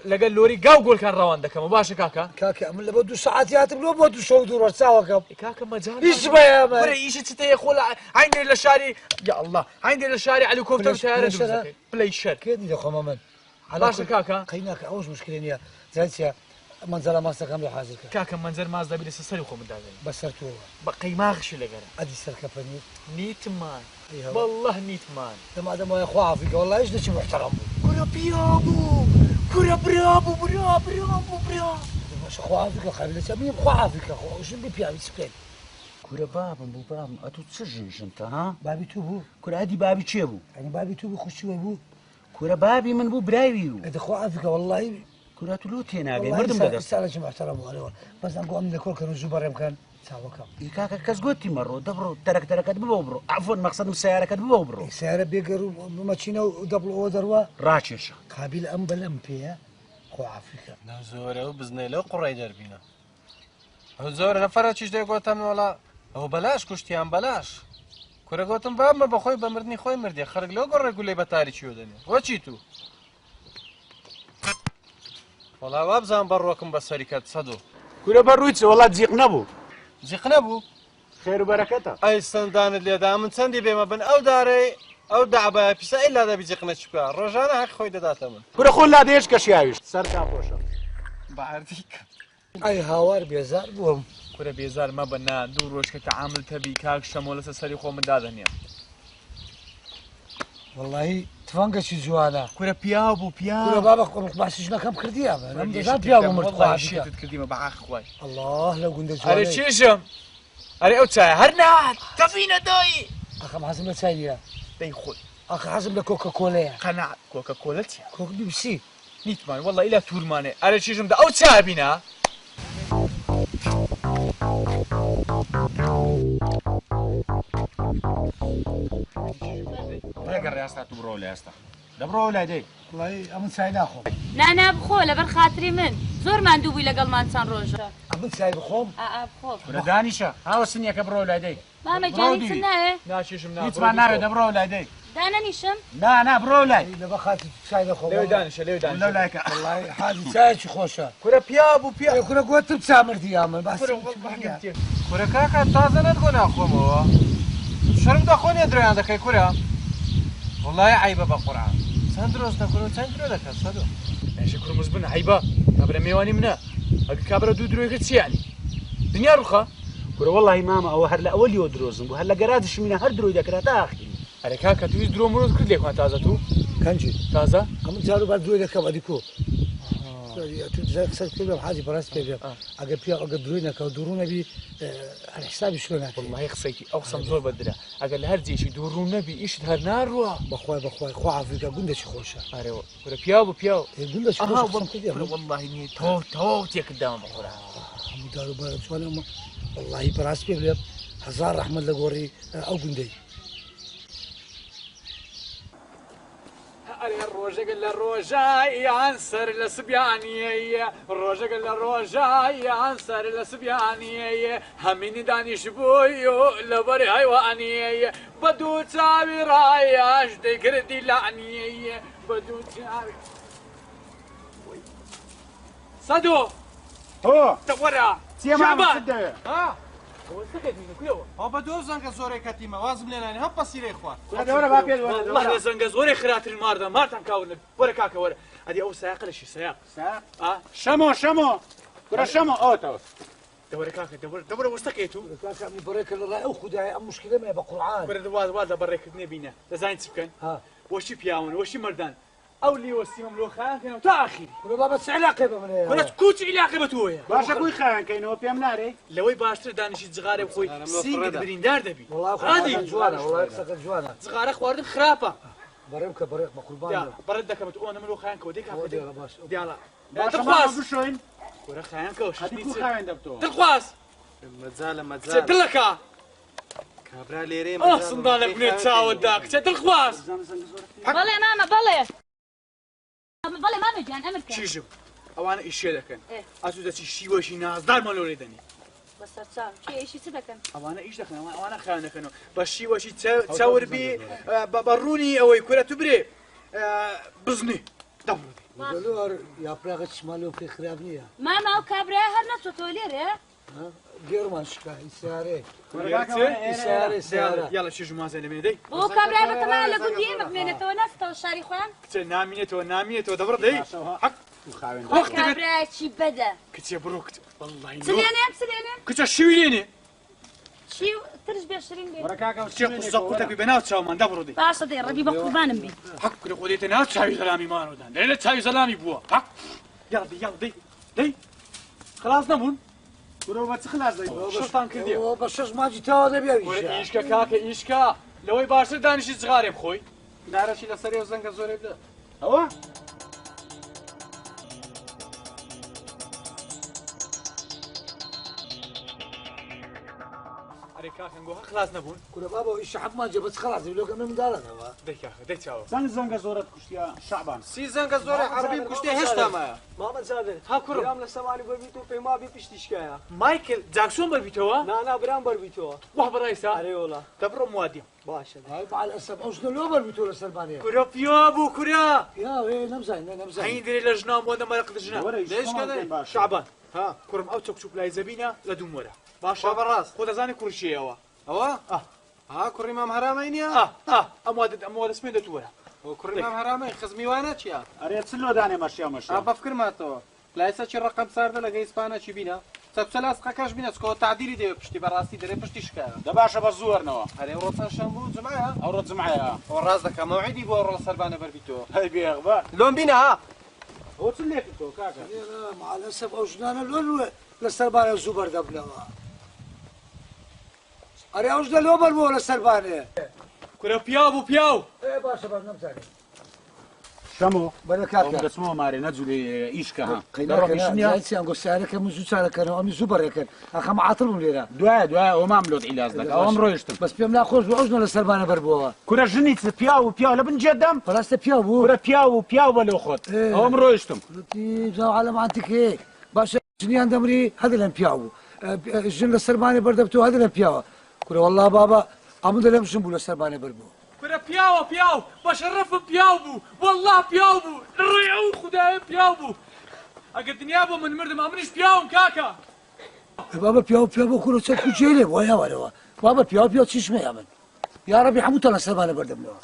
لقى اللوري قاو كان روان دكا مباشر كاكا من بدو ساعات ياتب لو بدو شو دور ساعه كاكا مجال ايش بيا ما ايش تتي يا خول عيني للشاري يا الله عيني للشاري على كوفتر سياره بلاي شر كيد يا خو مامن باشا كاكا قيناك اوش مشكله يا زالتيا منزل ما استقام حاضر كاكا منزل ما زابي لسه سري خو مدازي بسرتو بقي ما غش لقرا ادي سركفني نيت مان والله نيت مان لما دام يا اخو فيك والله ايش دشي محترم كورا بيابو كورا برافو برافو برافو برافو مش اخو فيك قبل سبي اخو فيك اخو وش اللي بيعمل سكين كورا بو بابا اتو تسجنش انت ها بابي توبو كورا هادي بابي تشيبو يعني بابي توبو خش بو كورا بابي من بو برايو هذا اخو فيك والله كورا تلوتي ناقي مردم بدر بدر سالش محترم بس نقول من كل كانوا زبر يمكن ساوكم كاكا كاسقوتي مرو دبرو ترك ببوبرو عفوا مقصد مسيارة ببوبرو سيارة بيقروا ماشينا ودبل اوردر راشش قابل ام بلم فيها خو عافيك زوره وبزني له قري دربينا هو زوره نفر چیش دی گوتم ولا هو بلاش کشتیان بلاش کره گوتم باب ما بخوی بمردنی خوی مردی خرج لو گره گلی بتاری چیو دنی و چی تو والله باب زان بروكم بالشركات صدو كورا برويتس والله تزيق نبو نبو خير وبركته اي سندان اللي دا من سندي بما بن او داري او دعبه بس الا دا بيزيقنا شبكه رجانا حق خوي داتا من كورا خلا ديش كشياويش سرتا بوشا بعرفيك اي هاوار بيزار بهم كورا بيزار ما بنا دو روش كتعامل تبي كاك شمول سسري خو من دادنيا والله تفنقش جوانا كورا بيابو كورا بابا باش شنو كم كرديا انا مدام بيابو مرتقى شيت تكديما باخ خوي الله لو قلنا جوانا اري شيشم اري اوتسا هرنا تفينا دوي اخ حازم لسايا دي خوي اخ حازم لكوكا كولا قناع كوكا كولتي كوك بي سي نيت مان والله الى تور ماني اري شيشم دا اوتسا بينا ڕێگە ڕێستا تو بڕۆ لە ئێستا دەبڕۆ لای دەی والله ئەمن چای ناخۆم نانا بخۆ لەبەر خاتری من زۆر ماندوو بووی لەگەڵمان چەند ڕۆژە ئەمن چای بخۆم بخۆ کورە دانیشە هاوە سنیەکە بڕۆ لای دەی مامە جانی چ نایە ناشیشم هیچمان ناوێت دەبڕۆ لای دەی دانا نیشم نا بڕۆ لای لەبە خاتی چای نەخۆم لێو دانیشە لێو لەو دانیشە لایکە والله حاجی چایکی خۆشە کورە پیا بوو پیا کورە گوتم چامردی ئەمن باس کورە کاکە تازە نەتگۆ ناخۆمەوە شەرم دەخۆنێ درۆیان دەکەی کورە وڵای عیبە بە قورعان چەند درۆست دەکورە و چەند درۆ دەکەن سەدۆ ماشي كرمز بن عيبة كابرا ميواني منا كابرا دو دروي كتس يعني دنيا روخا كورة والله ماما أو هر لأول يو دروزن بو هر لقرادش من هر دروي ذكرها تاخي على كاكا تويز درو مرود كل ليك تازة تو كنجي تازة ئەمن جارو بەر دوێ دەکەم ئەدیکۆ قسەت پێ بێم حاجی بەڕاست پێ بێم ئەگەر پیا ئەگەر دروی نەکەوت دوڕوو نەبی هەر حسابی شوێ ناکەم والله قصيتي أو قسم زور بدرا أقل لهر جيشي دورو نبي إيش هر نار روح بەخوای خوا عافریکا گوندێکی خۆشە أريو ولا بياو بياو گوندێکی خۆش والله إني تو تيك قدام بقولها هەموو دارو بارە بچوانەوە واللهی بەڕاست پێ بێم هەزار ڕەحمەت لە گۆڕی ئەو گوندەی أري الروجة قال الروجة عنصر السبيانية الروجة قال الروجة عنصر السبيانية هميني داني شبويو لبري حيوانية بدو تساوي رايا اشتي كردي لعنية بدو تساوي صدو هو تورا شعبان ها هو سكت منك يو ئەو بە دۆ زەنگە زۆرێک کەتیمە وازم لێنانی هەم پەسیرەی خوارد دورة بابي والله زنقة زوري خرات الماردة مارتن كاولك ولا كاكا ولا هذه أول سياق ليش سياق شمو كورة شمو أوتوس دوري كاكا دوري وستكيتو کاکە ئەمنی بەڕێکە لە ڕای ئەو خودای ئەم مشکلە مێ بە قورعان برد واز بريك نبينا لزين تسكن ها وشي بياون وشي مردان أو اللي وسيم ملو خان كانوا تأخير کورە بابە چ علاقەی بە منێ ولا تكوت علاقة بتويا باشا كوي خان كاينو بيام ناري لوي باشتر دانشي صغار بخوي سين قدرين دار دبي والله هذه جوانە والله قسەکە جوانە صغار خوارد خرافة بەڕێم کە بەڕێک بە قوربان يا بردك بتقول ملو خان كوديك باش ديالا باشا ما تخواس بشوين كورا خان كوش هذه كوي خان دبتو تخواس مەجالە تلكا کابرا لێرێ صندالك بنيت ساود داك تلخواس بەڵێ مامە بەڵێ بەڵێ مامە گیان ئەمرکە شيشو او انا ايش دكن إيه. اسو دتي شي وشي ناس دار مالو ريدني بەسەر چاو کێشی چ دەکەن او انا ايش دكن او انا خانه كانوا بشي وشي تصور بي بروني او يكره تبري بزني دبري دەلوار یاپراغە چمالۆ پێ خراپ نییە ماما ئەو کابرای هەر نەچۆتۆ لێرێ گێڕمان شکا سیارێ يلا شي جماعه زي الميدي بۆ کابرای بەتەمایە لە گوندی ئێمە بمێنێتەوە نەستەوە شاری خۆیان كتير ناميته دبر دي حق کابرایکی بەدە كتير بروكت والله چلێنێ كتير شويليني چی ترش بێشرین بێ كتير قصه ببنات شاومان دبر دي باشە دێ ڕەبی بە قوربانم بێ حق كل قضيتي ناس شاي سلامي ما ردان ليلة شاي سلامي بوا حق يلا دي خلاص نبون كورة ما تخلص زي شرطان كردي بە شەش ماجی تاوا دەبێ إيشكا كاكا إيشكا لوي باشر دانشي صغاري بخوي دارەشی لەسەری و زەنگە زۆرێ بدە هو أري كاكا نقول خلاص نبون کورە بابە ئیش حەقمان جێ بەس خلاص لۆکە من منداڵەکەوە دي كاكا دي تشاو زنگ زورت كشتيا شعبان سی زەنگە زۆرە عەربی کوشتێ هێشتامایە ماما زادر ها كرم برام لسماني بربيتو في ما بي بيشتيشكايا مايكل جاكسون بربيتوا نا برام بربيتو واحد برئيسا أري والله تبرو موادي باشا مع الأسف أوش لوبر بتقول سلبانية كرا بيابو كرا يا إيه نمزين نمزين هين دري لجنام وانا ما رقد جنام ليش كذا شعبان ها كرم أو تشوف لا زبينة لا دوم ورا باشا براس خذ زاني كل شيء هوا ئەوە ها کوڕی مام هەرامەی نییە أمواد اسمه دتورا کوڕی مام هەرامەی خزمیوانە چییە أري تسلو داني ماشيا ماشيا بەفکرماتەوە لایسەکی ڕقم ساردە لەگە ئیسپانە چی بینە چەپچە لاستقەکەش بینە چکۆ تعدیری دەوێت پشتی بەڕاستی دەرێ پشتی شکایە دباشا بزورنوا هەرێ ڕۆچان شەمبوو جمعە أو رد معايا ئەو ڕاز دەکەم مەوعیدی بۆ ڕۆ سەربانە بەربیتەوە هاي بيغبا لۆم بینە ها هو تسليتو كاكا مع الأسف أوش نانا لون للسلبانية زبر دبلوا أري أوش لوبر مو للسلبانية كرا بياو إيه باشا باش نمزين شمو بلا ئەو کاکە دەچمەوە مارێ نەجوولێ ئیشکە ها قەیناکەیان گۆستیارەکە من زوو چارەکەن ئەمی زوو بەڕێکەن ئەخەم عاتڵ بووم لێرە دوایە ئەومان بلۆت عیلاج دەکە ئەوم ڕۆیشتم بەس پێم ناخۆش بوو ئەوژنە لە سەربانە بەربووەوە کورە ژنی پیا و پیا لە بن جێدەم بەڕاستە پیا بوو کورە پیا و بەلەو خۆت ئەوم ڕۆیشتم عالەمانتیکەیەک باشە ژنیان دەمری هەدە لەم پیا بوو ژن لە سەربانێ بەردەبتەوە هەدە لە پیاوە کورە وەڵڵا بابا ئەمە دەلێم ژن بوو لە سەربانێ بەربوو كره بياو بشرف بياو بو والله بياو بو الريعو خداي بياو بو اقد نيابو من مرد ما منش بياو كاكا بابا بياو بو كله تسكو جيلي ويا بابا بياو تشمي يا من يا ربي حموت الله سبحانه بردم له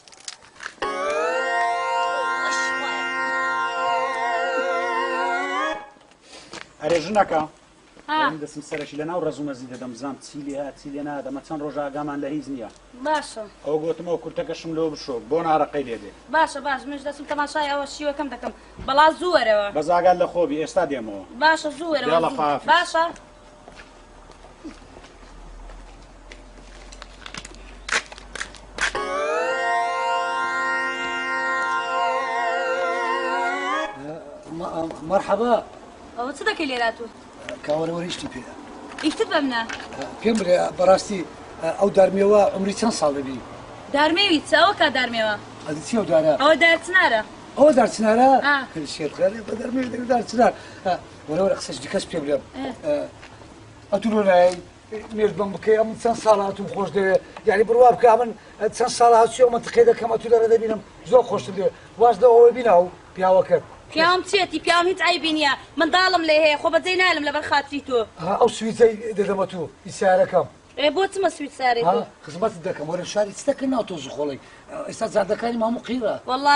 ئەرێژنەکە دەسم سەرشی لە ناو ڕزومەزی دەدەمزانام چیلێنا دەمە چەند ڕۆژە ئاگامان لە هیچ نییە باشە ئەو گوتمەوە کورتەکەشم لەوە بشۆ بۆ نارەقەی لێبێ باشە باش منش دەسم تەماشای ئەوە شیوەکەم دەکەم بەڵا زووەرەوە بەزاگال لە خۆبی ئێستا دێمەوە باشە زووەرەوە باشە مرحبا ئەوە چ دەکەی لێراتوە کاوەرەوەریشتی پێدا ئیشتت بە منە پێم برێ بەڕاستی ئەو دارمێوە عمری چەند ساڵ دەبی دارمێوی چ ئەوە کا دارمێوە ئەدی چی ئەو دارە ئەوە دارچنارە ئەوە دارچنارە شێتخێنێ بە دەرمێوی دەبی دارچنار وەرەوەرە قسەش دیکەس پێ بڵێم ئەتو لۆلای مێژ بەم بکەی ئەم چەند ساڵ هاتووم خۆش دەوێت یعنی بڕوا بکە من چەند ساڵ هاتووی ئەو منتقەی دەکەم ئەتو لەرە دەبینم زۆر خۆشتم دەوێت واش دەوەوە بینە و پیاوەکە پیاوم چێتی پیاوم هیچ عیبی نییە منداڵم لێ هەیە خۆ بەجێ نالم لەبەر خاتری تۆ ئەو سویتەی دەدەمە تو ئیسیارەکەم بۆ چمە سویت ساری تۆ خزمەتت دەکەم وەرە شاری چ دەکەن ناو تۆ زخۆڵی ئێستا جادەکانی ماموو قیرە وەڵا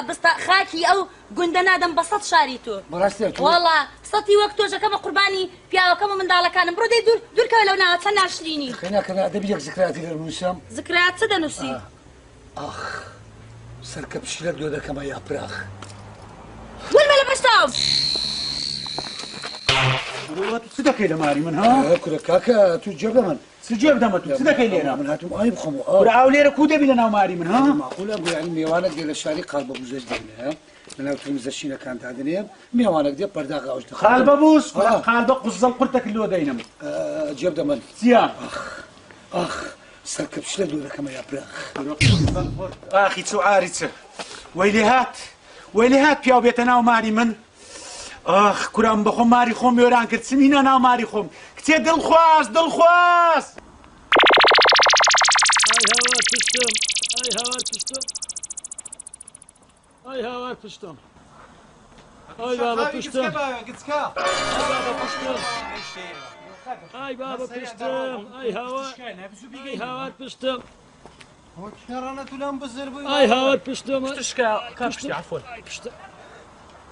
بستە خاکی ئەو گوندە نادەم بە سەد شاری تۆ بەڕاستی تۆ وەڵا سەتی وەک تۆژەکەمە قوربانی پیاوەکەم و منداڵەکانم بڕۆ دەی دوورکەوە لەو ناوە چەند ناشرینی خێناکەنا دەبی یەک زکراتی دەنووسم زکرات چ دەنووسی ئاخ سەرکە پشیلەک دۆ دەکەمە یا پراخ ولمە لە بەشتاو چ دەکەی لە ماری من ها کورە کاکە تو جێبە من سجێ بدەمە تو چ دەکەی لێرە من هاتووم ئای بخۆم کورە ئاو لێرە کو دەبی لە ناو ماری من ها ماقولە بۆ یعنی میوانەک دێ لە شاری قالبە بوزەش دێنێ لە ناو تلمیزەشینەکان دادنێ میوانەک دێ پەرداغ ئەوش دەخات قالبە بووس قالبە قوزەڵ قورتێک لۆ دەینم جێبدە من چییە ئاخ سەرکە پشیلەک دۆ دەکەمە یا پراخ ئاخی چ ئاری چ وەیلی هات پیاو بێتە ناو ماری من ئاخ کورام بەخۆم ماری خۆم وێران کرد چمینە ناو ماری خۆم کچێ دڵخواست ئای هاوار پشتم ئای بابا پشتم ئای بابا پشتم ئای هاوار پشتم ئای هاوار پشتم پشتی عفوا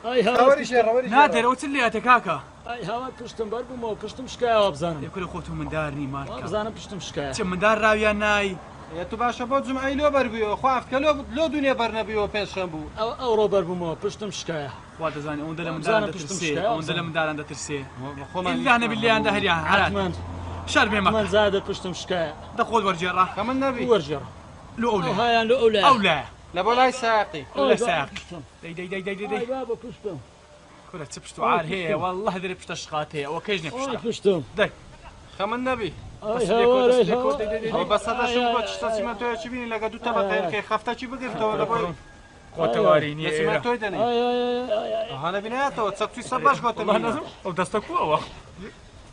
ئای هاوار نادر ئەو چ لێتە کاکە ئای هاوار پشتم بەربوومەوە پشتم شکایەوە بزانم یەکورە خۆت و مندارنی مارکە بزانم پشتم شکایە چ مندار ڕاویان نای تو باشە بۆ جمعی لۆ بەربیەوە خوافت کە لۆ دنیا بەرنەبیەوە پێشەم بوو ئەوڕۆ بەربوومەوە پشتم شکایە وا دەزانانی ئەوەندە لە منداران دەترسێ ئەوەندە لە منداران دەترسێ ئیلا نەبی لێیاندا هەریان حتمەن شەرمێ مەکە من زادە پشتم شکایە دەخۆت وەرجێڕا کە من نەبی وەرجێڕا لۆ ئەو هایان لە ئەولای ئەولایە لە بۆ لای ساقی لە ساقی ئای بابا پشتم کورە چ پشت و عار هەیە والله دەرێ پشتە شقات هەیە ئەوە کەژنێ ئای پشتم دەی خە من نەبی ئای هاوار بە سەدەشم بۆ چتەسیمە تۆیەکی بینی لەگە دوو تەبەقەیەکەی خەفتەکی بگرتەوە لە بۆی خۆتەواری نییە دەسیمە تۆی دەنێ هەنە بینایەتەوە چەکتوی سەر باش گۆتەمانە ئەو دەستە کووەوە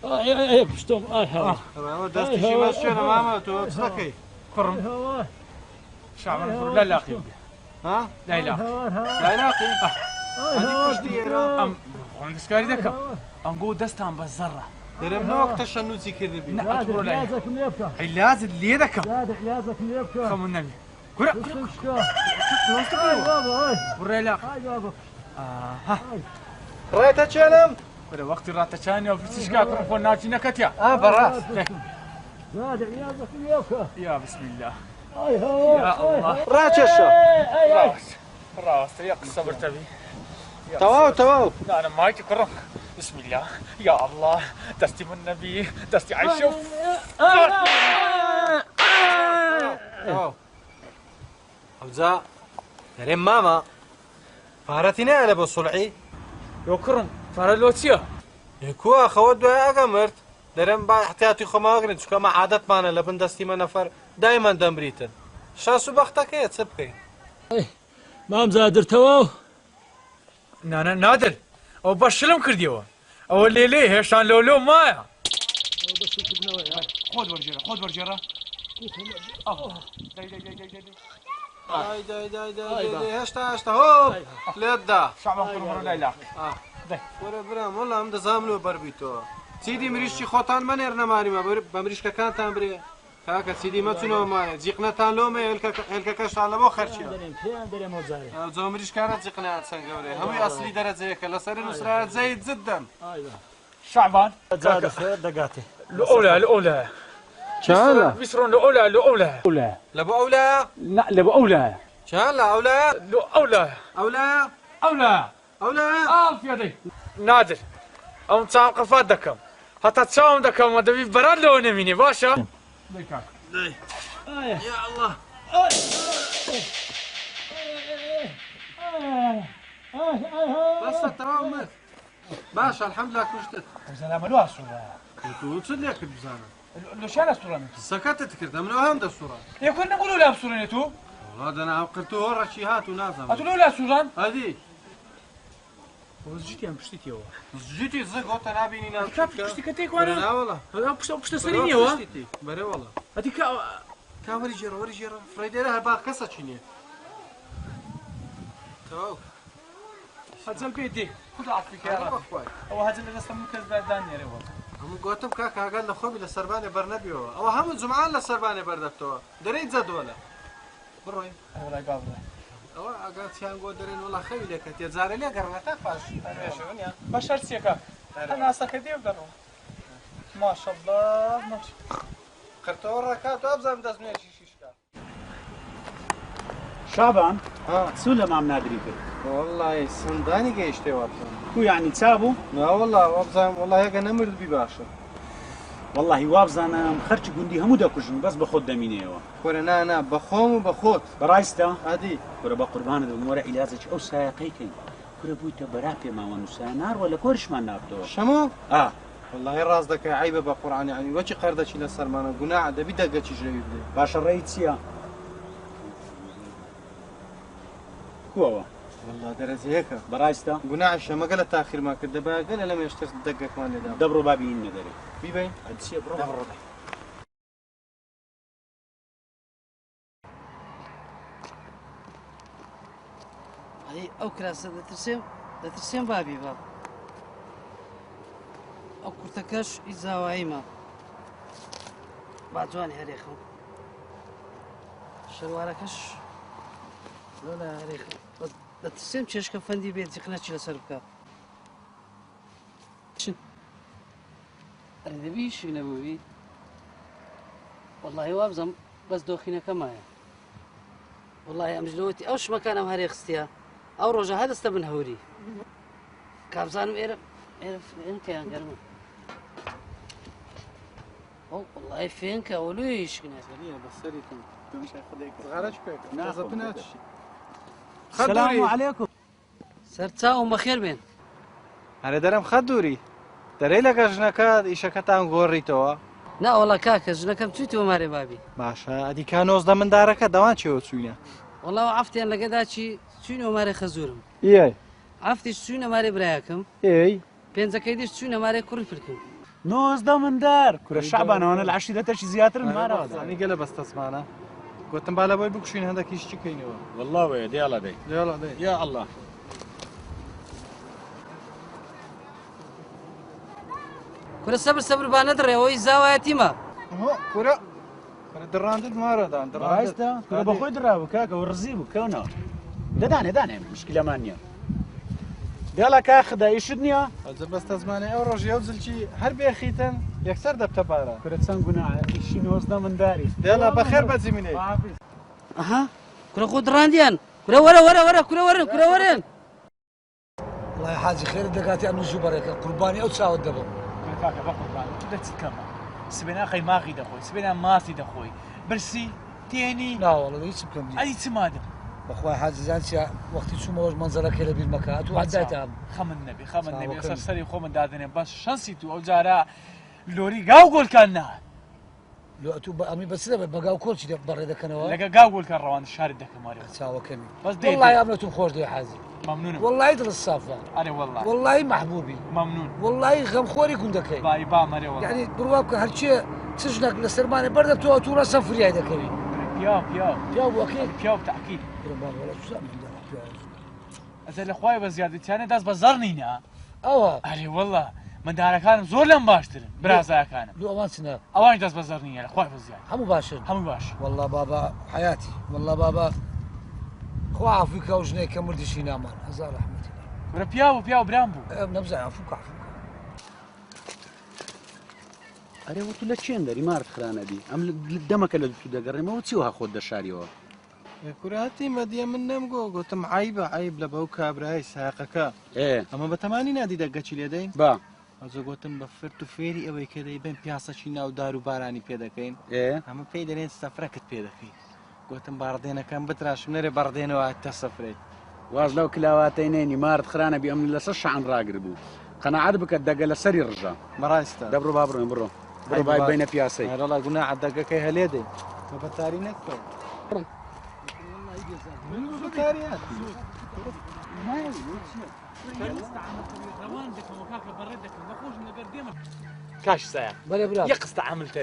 ئای پشتم ئای هاوار دەستیشی مەس شوێنە مامە تۆ چ دەکەی کوڕم شعبان فڕ لا لاقی ها لاقی هەنی پشتی ئێرە ئەم خۆندسکاری دەکەم ئەنگۆ دەستان بە زەڕە دەرم نەوەک تەشەنووسی کردبی عیلازت لێ دەکەم خەمون نەبی کورە بڕێ لاقی ڕێتە چێنم وەرە وەختی ڕاتەچانیەوە پرسیشکا کوڕم خۆ ناچی نەکەتیا بەڕاست یا بسم الله يا الله ڕاکێشە ڕاستە یە قسە برتەبی تەواو أنا معك كرم بسم الله يا الله دستي من النبي دستي عايشة ئەوجا دەرێم مامە پارەتی نایە بۆ سوڵحی یۆ کوڕم پارە لۆ چییە؟ کووە خەوە دوای ئەگە مرد دەرم با احتیاتی خۆماوەگرن چکەمە عادەتمانە لە بن دەستیمە نەفەر دایمان دەمبریتن شانس و بەختەکەیە چ بکەین مام زادرتەوە نانە نادر ئەو بە شلم کردیەوە ئەوە لێلێ هێشتان لۆ مایە خۆت وەرجێرە هێشتا هۆ لێتدا لایلا وەرە برام وەڵام ئەم دەزانم بەربیتەوە چیدی مریشتی خۆتان مەنێر نەمانیمە بە مریشکەکانتان برێ کاکە چیدی مەچونەوە مایە جیقنەتان لۆمە هێلکەکەشتان لەبۆ خەرچیە جۆ مریشکانە جیقنیان چەند گەورەیە هەمووی ئەسلی دەرەجەیەکە لەسەر نووسرایە جەید جددەن شعبان دەگاتێ الأولى چالا بيسرون الأولى لەبۆ ئەولایە لا بأولى چالا ئەولایە أولى ئەولایە في يدي نادر أو تساوم قفات دكم حتى تساوم دكم ودبي براد لو نميني باشا يا الله بس تراومت باشا الحمد لله كشتت زلمة لو الصورة وتصل لك بزانا لو شان الصورة سكتت كرت من وهم ده الصورة يكون نقولوا لا الصورة تو هذا انا قلته رشيهات ونازم هتقولوا لا الصورة هذه وزجيتي ام بشتيتي هو جيتي زق وقت انا بيني ناس كيف بشتي كتيك وانا لا والله هذا بشتي سريني هو بري والله هذيك كان وري جرا فريدي لها باق قصة شنو تو هذا البيت خذ عطفك يا رب هو هذا اللي رسم مركز داني يا رب هم قوتم كاكا قال لخوبي للسرباني برنبيو او هم جمعان للسرباني بردبتو دريت زدوله بروي والله قابل او اقات يان قو درين والله خير لك تزاري لي قرنتك باش بشر سيكا انا اسكدي وقالوا ما شاء الله ما شاء قرتور ركات ابزم دزمي شيشكا شعبان سولا مام نادري كده والله سنداني جيشتي وقت هو يعني تسابو لا والله وابزم والله هيك نمرد بباشا والله وابزانا خرج قندي همو داكوجن بس بخود دمينيوا كورنا انا بخوم وبخوت برايستا هادي كورا بقربان دو مورا علاجك او ساقيكي كورا بويتا برابي ما ونسانار ولا كورش ما نابتو شمو والله راس دك عيبه بقران يعني وجه قردك الى سرمانه قناع دبي دقك جريب باش الريتسيا كوا والله درجه هيك برايستا قناع ما قال تاخير ما كنت قال لما يشتري دقك ما ندام دبروا بابي الندري بيبين ادسي برو دبروا هي او كراسه دترسم بابي باب او كرتكش ازاوايما بعجواني هريخو شلواركش لا هريخو دترسم چشك فندي بيت زقناچ لسربكا شن ردبيش نبوي والله وابزم بس دوخينا كمايا والله امجلوتي اوش مكان ام هريخستيا او رجع هذا استبن هوري كابزانم اعرف انت يا قرمه والله فينك وليش كنا سريع بس سريع مش هاخذك غارج بك ناخذ السلام عليكم سرتاو بخير بين انا درم خدوري دري لك جنكا ايشكتان غوريتوا لا والله كاكا جنكم تويتو ماري بابي باشا ادي كانوز من دارك دوان چه وچوينا والله عفتي انا لقداتشي شنو ماري خزورم اي عفتي شنو ماري برايكم اي بين زكايدش شنو ماري كورفلكم نوز من دار كرة شعبان وانا العشي ده تشي زياتر ما راه يعني قال بس تسمعنا قلت بالا بوي بكشين هذا كيش تشكيني والله ويا يلا دي يلا دي يا الله كرة صبر باندر وي زاويتيما هو كرة دراندد ما رادان رايستا كرة بخوي درابو كاكا ورزيبو كونا داني مشكلة مانيا يلا كاخذ يشدنيا بس تزماني او رجع يوزل شي هربي اخيتن يكسر دبت بارا كرة تسانقنا شي نوزنا من داري يلا بخير بزميني اها كرة خضرانديان كرة ورا كرة ورا الله يا حاجي خير دقاتي انو جبرك قرباني او تساوي الدبر كاكا بقربان تبدا تتكلم سبنا اخي ماغي دخوي سبنا ماسي دخوي برسي تاني لا والله ليش بكم اي تمادم بەخوای حاجزان چیا وەختی چوومەوەش مەنزەرەکە لە بیرمەکە تو عداتە خەمن نەبی خەمن نەبی سەرسەری خۆمن دادنێ بەس شەنسی تو ئەو جارە لۆری گاو گۆلکان نهات تو ئەمی بەچ بەگاو کۆچی بەڕێ دەکەنەوە لەگە گاو گۆلکان ڕەوان شاری دەکەماری چاوەکەمی بەس والله ئەمە تۆم خۆش دێ حازی ممنونم والله دڵ سافە ئەرێ والله والله محبوبی ممنون والله غەمخۆری گوندەکەی بای با مەرێ والله یعنی بڕوا بکە هەرچیە چ ژنێک لە سەرمانێ بەردە تۆ تووڕە سەفریای دەکەوی پیاو بووەکەی پیاو تاکید ئەزە لە خوای بە زیادەتیانە دەست بە زەڕ نینە ئەوە ئەرێ والله مندارەکانم زۆر لەم باشترن برازایەکانم دو ئەوان چنە ئەوان دەست بە زەڕ نییە لە خوای بە زیاد هەموو باشن هەموو باش والله بابا حياتي والله بابا خوا عفوك ئەو ژنەی کە مردیشی نامان هەزار ڕەحمەتی وەرە پیاو برام بوو نەبزای عفوک ئەرێ تو لە چێن دەری مارد خرانەبی ئەم دەمەکە لە تو دەگەڕێمەوە چیوە خۆت دەشاریەوە کوراتی مەدیە من نەمگۆ گوتم عیبە عیب لە بەو کابرای ساقەکە ئەمە بەتەمانی نادی دەگەچی لێدەین با ئەزۆ گوتم بە فرت و فێری ئەوەی کە دەیبن پیاسەکی ناو دار و بارانی پێ دەکەین ئەمە پێی دەرێن سەفرەکەت پێ دەکەی گوتم باڕدێنەکەم بتراشم نەرێ بەڕدێنەوە تە سەفرێت واز لەو کلاواتەی نێنی مارد خرانەبی ئەم لەسەر شعن ڕاگر بوو قەنەعەت بکەت دەگە لە سەری ڕژە بەڕاستە دەبڕۆ با بڕۆین بڕۆ بڕۆ بای بینە پیاسەی هەرەڵا گونا عەدەگەکەی هەلێدەی بە بەتاری نەکەوە کاش سایە یە قستە عەملتە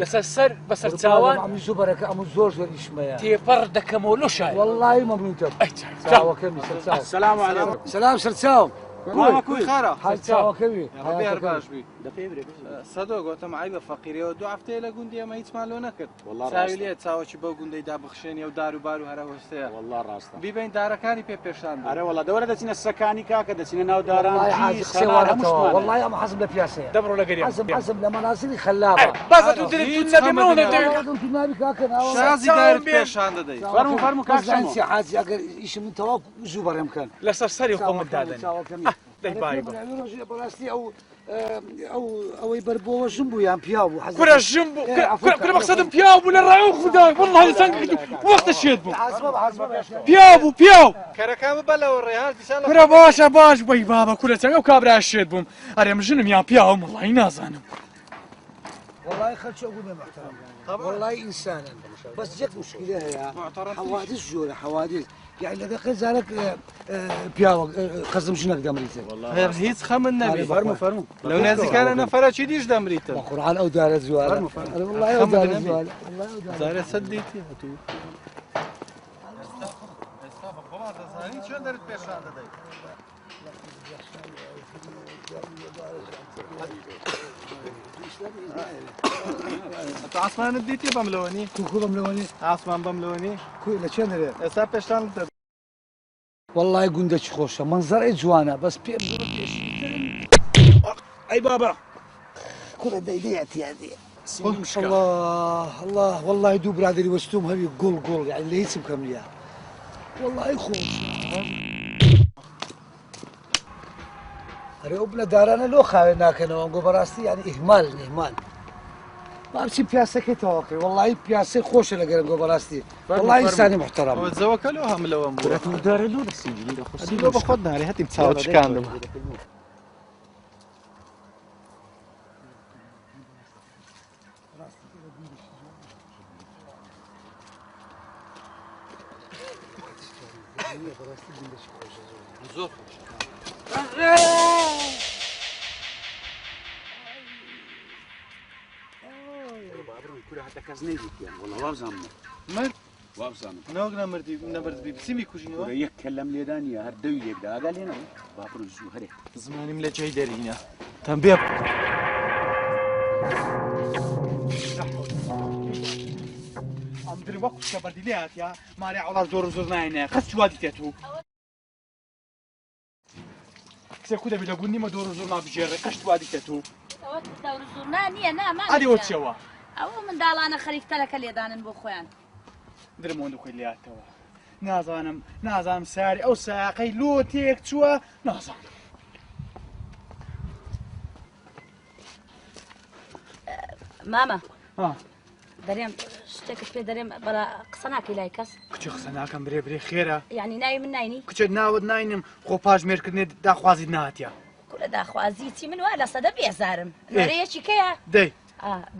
لەسەر بەسەر چاوان ئەمی زوبەرەکە ئەمە زۆر ئیشمەیە تێپەڕ دەکەمەوە لۆ شای والله مەمنونتە چاوەکەمی سەرچاو سەلام عەلەیکوم سەلام سەرچاو کوی خارە حال چاوەکەوی هەبێر باشبی سەدۆ گوتم عیبە فەقیرەوە دو هەفتەیە لە گوندی ئەمە هیچمان لۆ نەکرد چاوی لێ چاوەکی بەو گوندەی دابخشێنی و دار و بار و هەرە هۆستەیە والله ڕاستە بیبین دارەکانی پێ پێشان ئەرێ وڵا دەوەرە دەچینە سەکانی کاکە دەچینە ناو داران والله ئەمە حەزم لە پیاسەیە دەبڕۆ لە گەریە حەزم لە مەناسیری خەلابە بازە تو دەری نەبێمەوە تو نابی کاکە شازی دارت پێشان دەدەی فەرمو کاکەمەوە حاجی ئەگەر ئیشم من تەواو زوو بەڕێم بکەن لەسەر سەری خۆمت دادەن بەڕاستی ئەوەی بەربەوە ژم بوو یان پیا بوو کورە ژم بوو کورە مەقسەدم پیاو بوو لە ڕای خوددا والله سنگ وەختە شێت بوو پیاو کەرەکەمە بەلەوە ڕێهاش کورە باشە باش بەی بابە کورە چەنگە و کابرا شێت بووم ئەرێم ژنم یان پیاوم وڵی نازانم والله خەلچە گوێ محتەرەم والله ئینسانن بەس یەک مشکلە هەیە حەوادث جۆرە حەوادث يعني لذا خزانك بياو قزم شنك دمريته والله هيك خمن نبي فرمو لو نازي كان انا فرا شي ديش دمريته القران او دار الزوال والله او دار الزوال والله او دار سديتي هتو شو درت بيشان داي تو عثمان اديتي بملوني كو بملوني عثمان بملوني كو لا شنو اسا بيشان والله قندش خوشه منظر جوانا بس اي بابا كل ديديتي هذه الله والله يدوب برادري وستوم هبي قول يعني اللي يسم كامليا والله يخوش ريوب لا دارنا لو خاوينا كانوا نقول براستي يعني اهمال ما امشي بياسه كتوقي والله بياسه خوش اللي نقول براستي والله انسان محترم وتزوكلوها من لو امبو راتو دار له السجن خصني لو باخذ ناري هاتي متساوي شكان زور حتى كازنيدي والله وابزام ما وابزام نوغنا نبرد بي بسيمي كوجينو يكلم لي دانيا هردو يبدا قال لي انا بابر الزهري زماني ملا جاي دارينا تنبيه امدري وقت شبرديلات يا ماري على زور ناينه خس وادي تاتو كده بلا قولني ما دور زور ما بجري قشت وادي تاتو دور زور نانية ما هذه وتشوا او من دالانا خليفة لك اللي دانن بو خوان درموندو كليات توا نازانم ساري او ساقي لو تيك تشوا نازان ماما دەرێم شتێکت پێ دەرێم بەڵا قسە ناکەی لای کەس کچە قسە ناکەم برێ خێرە یعنی ناوی من ناینی کچە ناوت ناینم خۆ پاژمێرکردنێ داخوازیت نهاتیە کورە داخوازی چی من وا لە سەدە بێزارم نەرەیەکی کەیە دەی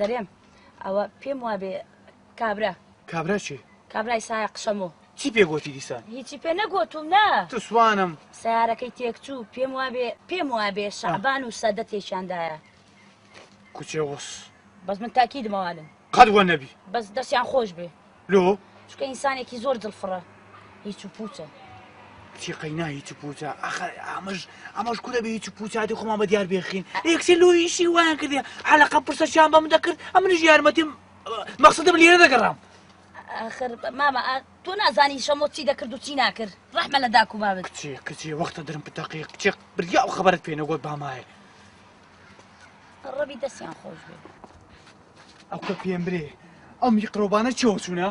دەرێم ئەوە پێم وا بێ کابرا چی کابرای سایە قشەمۆ چی پێگوتی دیسان هیچی پێ نەگوتوم نا تسوانم سیارەکەی تێکچوو پێم وا بێ شەعبان و سەدە تێشاندایە کچێ وەس بەس من تاکیدمەوانم قەت وە نەبی بەس دەستیان خۆش بێ لۆ چکە ئینسانێکی زۆر دڵفڕە هیچ و پوچە چی قەینا هیچ پوچە ئەمەش کورە بێ هیچ پوچاتی خۆمان بە دیار بێخین یەکسێ لۆیشی وایان کردێ حەلەقە پرسەشیان بەم دەکرد ئەمنیش یارمەتیم مەقسەدم لێرە دەگەڕام آخر ماما تۆ نازانی شەمۆ چی دەکرد و چی ناکرد ڕەحمە لە داک و بابت کچێ وەختە دەرم پتەقی کچێ بریا و خەبەرت پێ نەگوت بامایە ڕەبی دەستیان خۆش بێ ئەو کە پێم برێ ئەم یقرۆبانە چێوە چوونە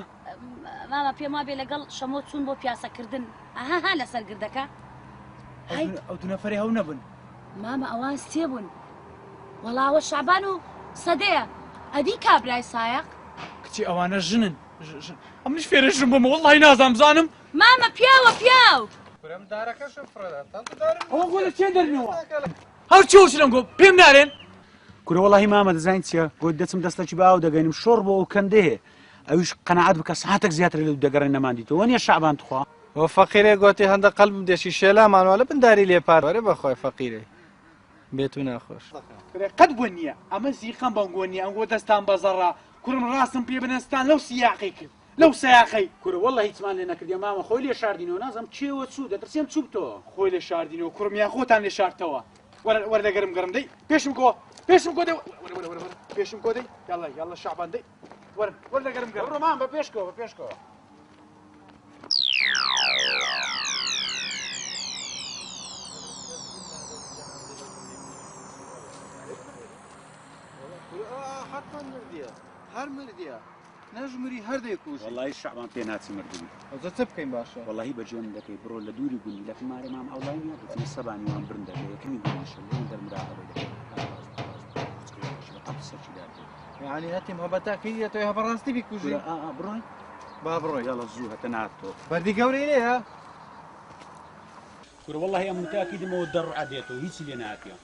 ماما پێم وابێ لەگەڵ شەمۆ چوون بۆ پیاسەکردن ئەها لەسەر گردەکە ئەو دوو نەفەری هەو نەبن ماما ئەوان سێ بوون وەڵاوە شعبان و سەدەیە ئەدی کابرای سایەق کچی ئەوانە ژنن ئەمنیش فێرەشم بۆمە وەڵڵی نازانم زانم ماما پیاوە پیاو کورم دارەکەشم فڕەدا ئەوە گۆ لە چێ دەرنەوە هەر چێوچرم گۆ پێم نارێن کورە وەڵی مامە دەزانین چییە گۆت دەچم دەستەکی باو دەگەینم شۆڕ بۆ ئەو کەندەیە ئەویش قەنەعەت بکە ساعتێک زیاتر لە دەگەڕێن نەماندیتەوە نییە شعبان تخوا وە فەقیرێ گوتی هەندە قەلبم دێشی شێلامانوە لە بنداری لێپار وەرە بەخۆی فەقیرێ بێت و ناخۆش قەت بۆ نییە ئەمە زیقم بەنگۆ نیە ئەنگۆ دەستان بەزەڕا کورم ڕاستم پێ بنەستان لەو سیاقی کرد لەو سیاقی کورە وەڵی هیچمان لێ نەکردی مامە خۆی لێ شاردینەوە نازم چێوە چوو دەترسێم چوو بتەوە خۆی لێ شاردینەوە کوڕمیان خۆتان لێ شارتەوە وەردەگەرم گەڕم دەی پێشم کۆ پێشم کۆ دەی یاڵە شعبان دەی وەردەگەرم گەڕ ڕۆمان بە پێشکەوە بە پێشکەوە حتمان مردیە هەر مردیە نەژمری هەردێک کوژ وەڵی شعبان پێ ناچی مردبی ئەوزە چ بکەین باشە وەڵی بەجێم دەکەی بڕۆ لە دووری گوندی لە فمارە مام ئەوڵای نیە دەچنە سەبانی وان برن دەبێ یەکەمی گوێنشە لێن دەرمراهەوە یعنی هەتیم هەبەتاکەیە تۆی هەبەڕاستی بیکوژی بڕۆی با بڕۆی یاڵە زوو هەتە ناتۆ بەردی گەورەی لێە کورە وەڵی ئەم تاکیدمەوە دەڕعدێتەوە هیچی لێ ناکە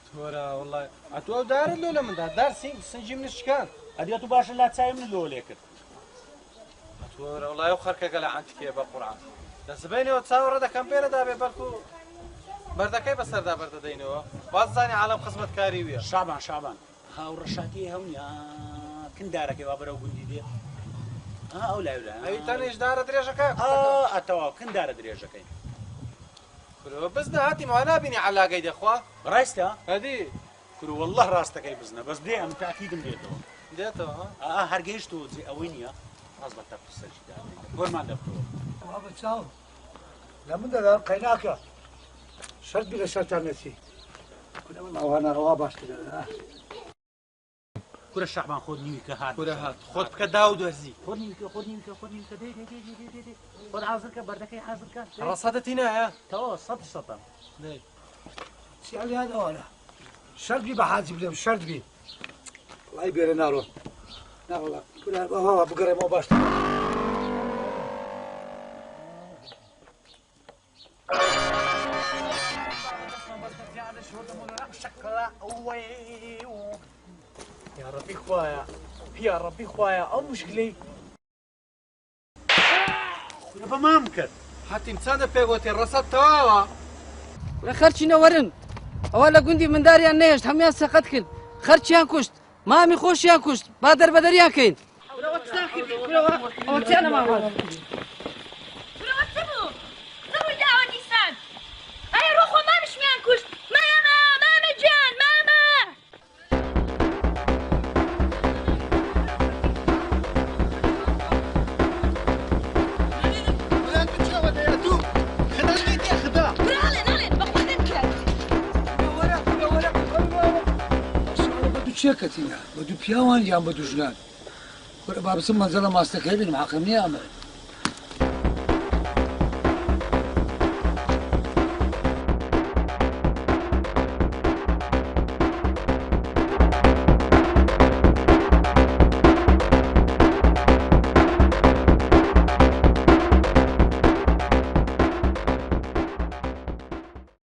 تۆرە وڵای ئەتو ئەو دارت لۆ لە مندا دار سنجی منش شکان ئەدێت و باشە لا چای من لۆ لێ کرد تۆرە وڵای ئەو خەرکەگە لە عەنتیکێ بە قورعان دەزبێنەوە چاوەڕە دەکەم پێرە دابێ بەڵکو بەردەکەی بەسەردا بەردەدەینەوە باز زانی عالەم خزمەتکاری ویە شعبان هاو ڕەشاتی هەونیا کندارەکەی وا بەرەو گوندی دێ ئەو لای ئەوی تەنیش دارە درێژەکە ئەتەوا کندارە درێژەکەی بزنە هاتی ما نابینی علاگەی دەخوا ڕاستە هەدی کورو والله ڕاستەکەی بزنە بەس دێ ئەم تاکیدم دێتەوە هەرگەیشت و ئەوەی نییە ئەس بە تەپسەرشی گۆرمان دەبڕەوە بابا چاو لە من دەدام قەیناکە شەرت بی لە شەرتان نەچی ئەوانە ڕەوا باشترە کورە شعبان خۆت نیوی کە هات کورە هات خۆت بکە دا و دۆزی خۆت نیوکە دێ خۆت حازرکە بەردەکەی حازرکە ڕەسەدەتی نایە تەوە سەدە سیالیان ئەوانە شەرت بی بە حاجی بلێم شەرت بی وڵای بێرە ناڕۆ ناوەڵا کورە ئەوە بگەڕێمەوە باشتر یا ڕەبی خوایە ئەو مشکلەی بەمام کرد هاتیم چەندە پێگوتی ڕەسەد تەواوە لە خەرچی نەوەرن ئەوە لە گوندی منداریان نەهێشت هەمیان سەقەت کرد خەرچیان کوشت مامی خۆشیان کوشت با دەربەدەریان کەین چێکەتینە بە دوو پیاوان یان بە دوو ژنان وەرە با بچم مەنزەڵە ماستەکەی بینم حەقم نییە ئەمە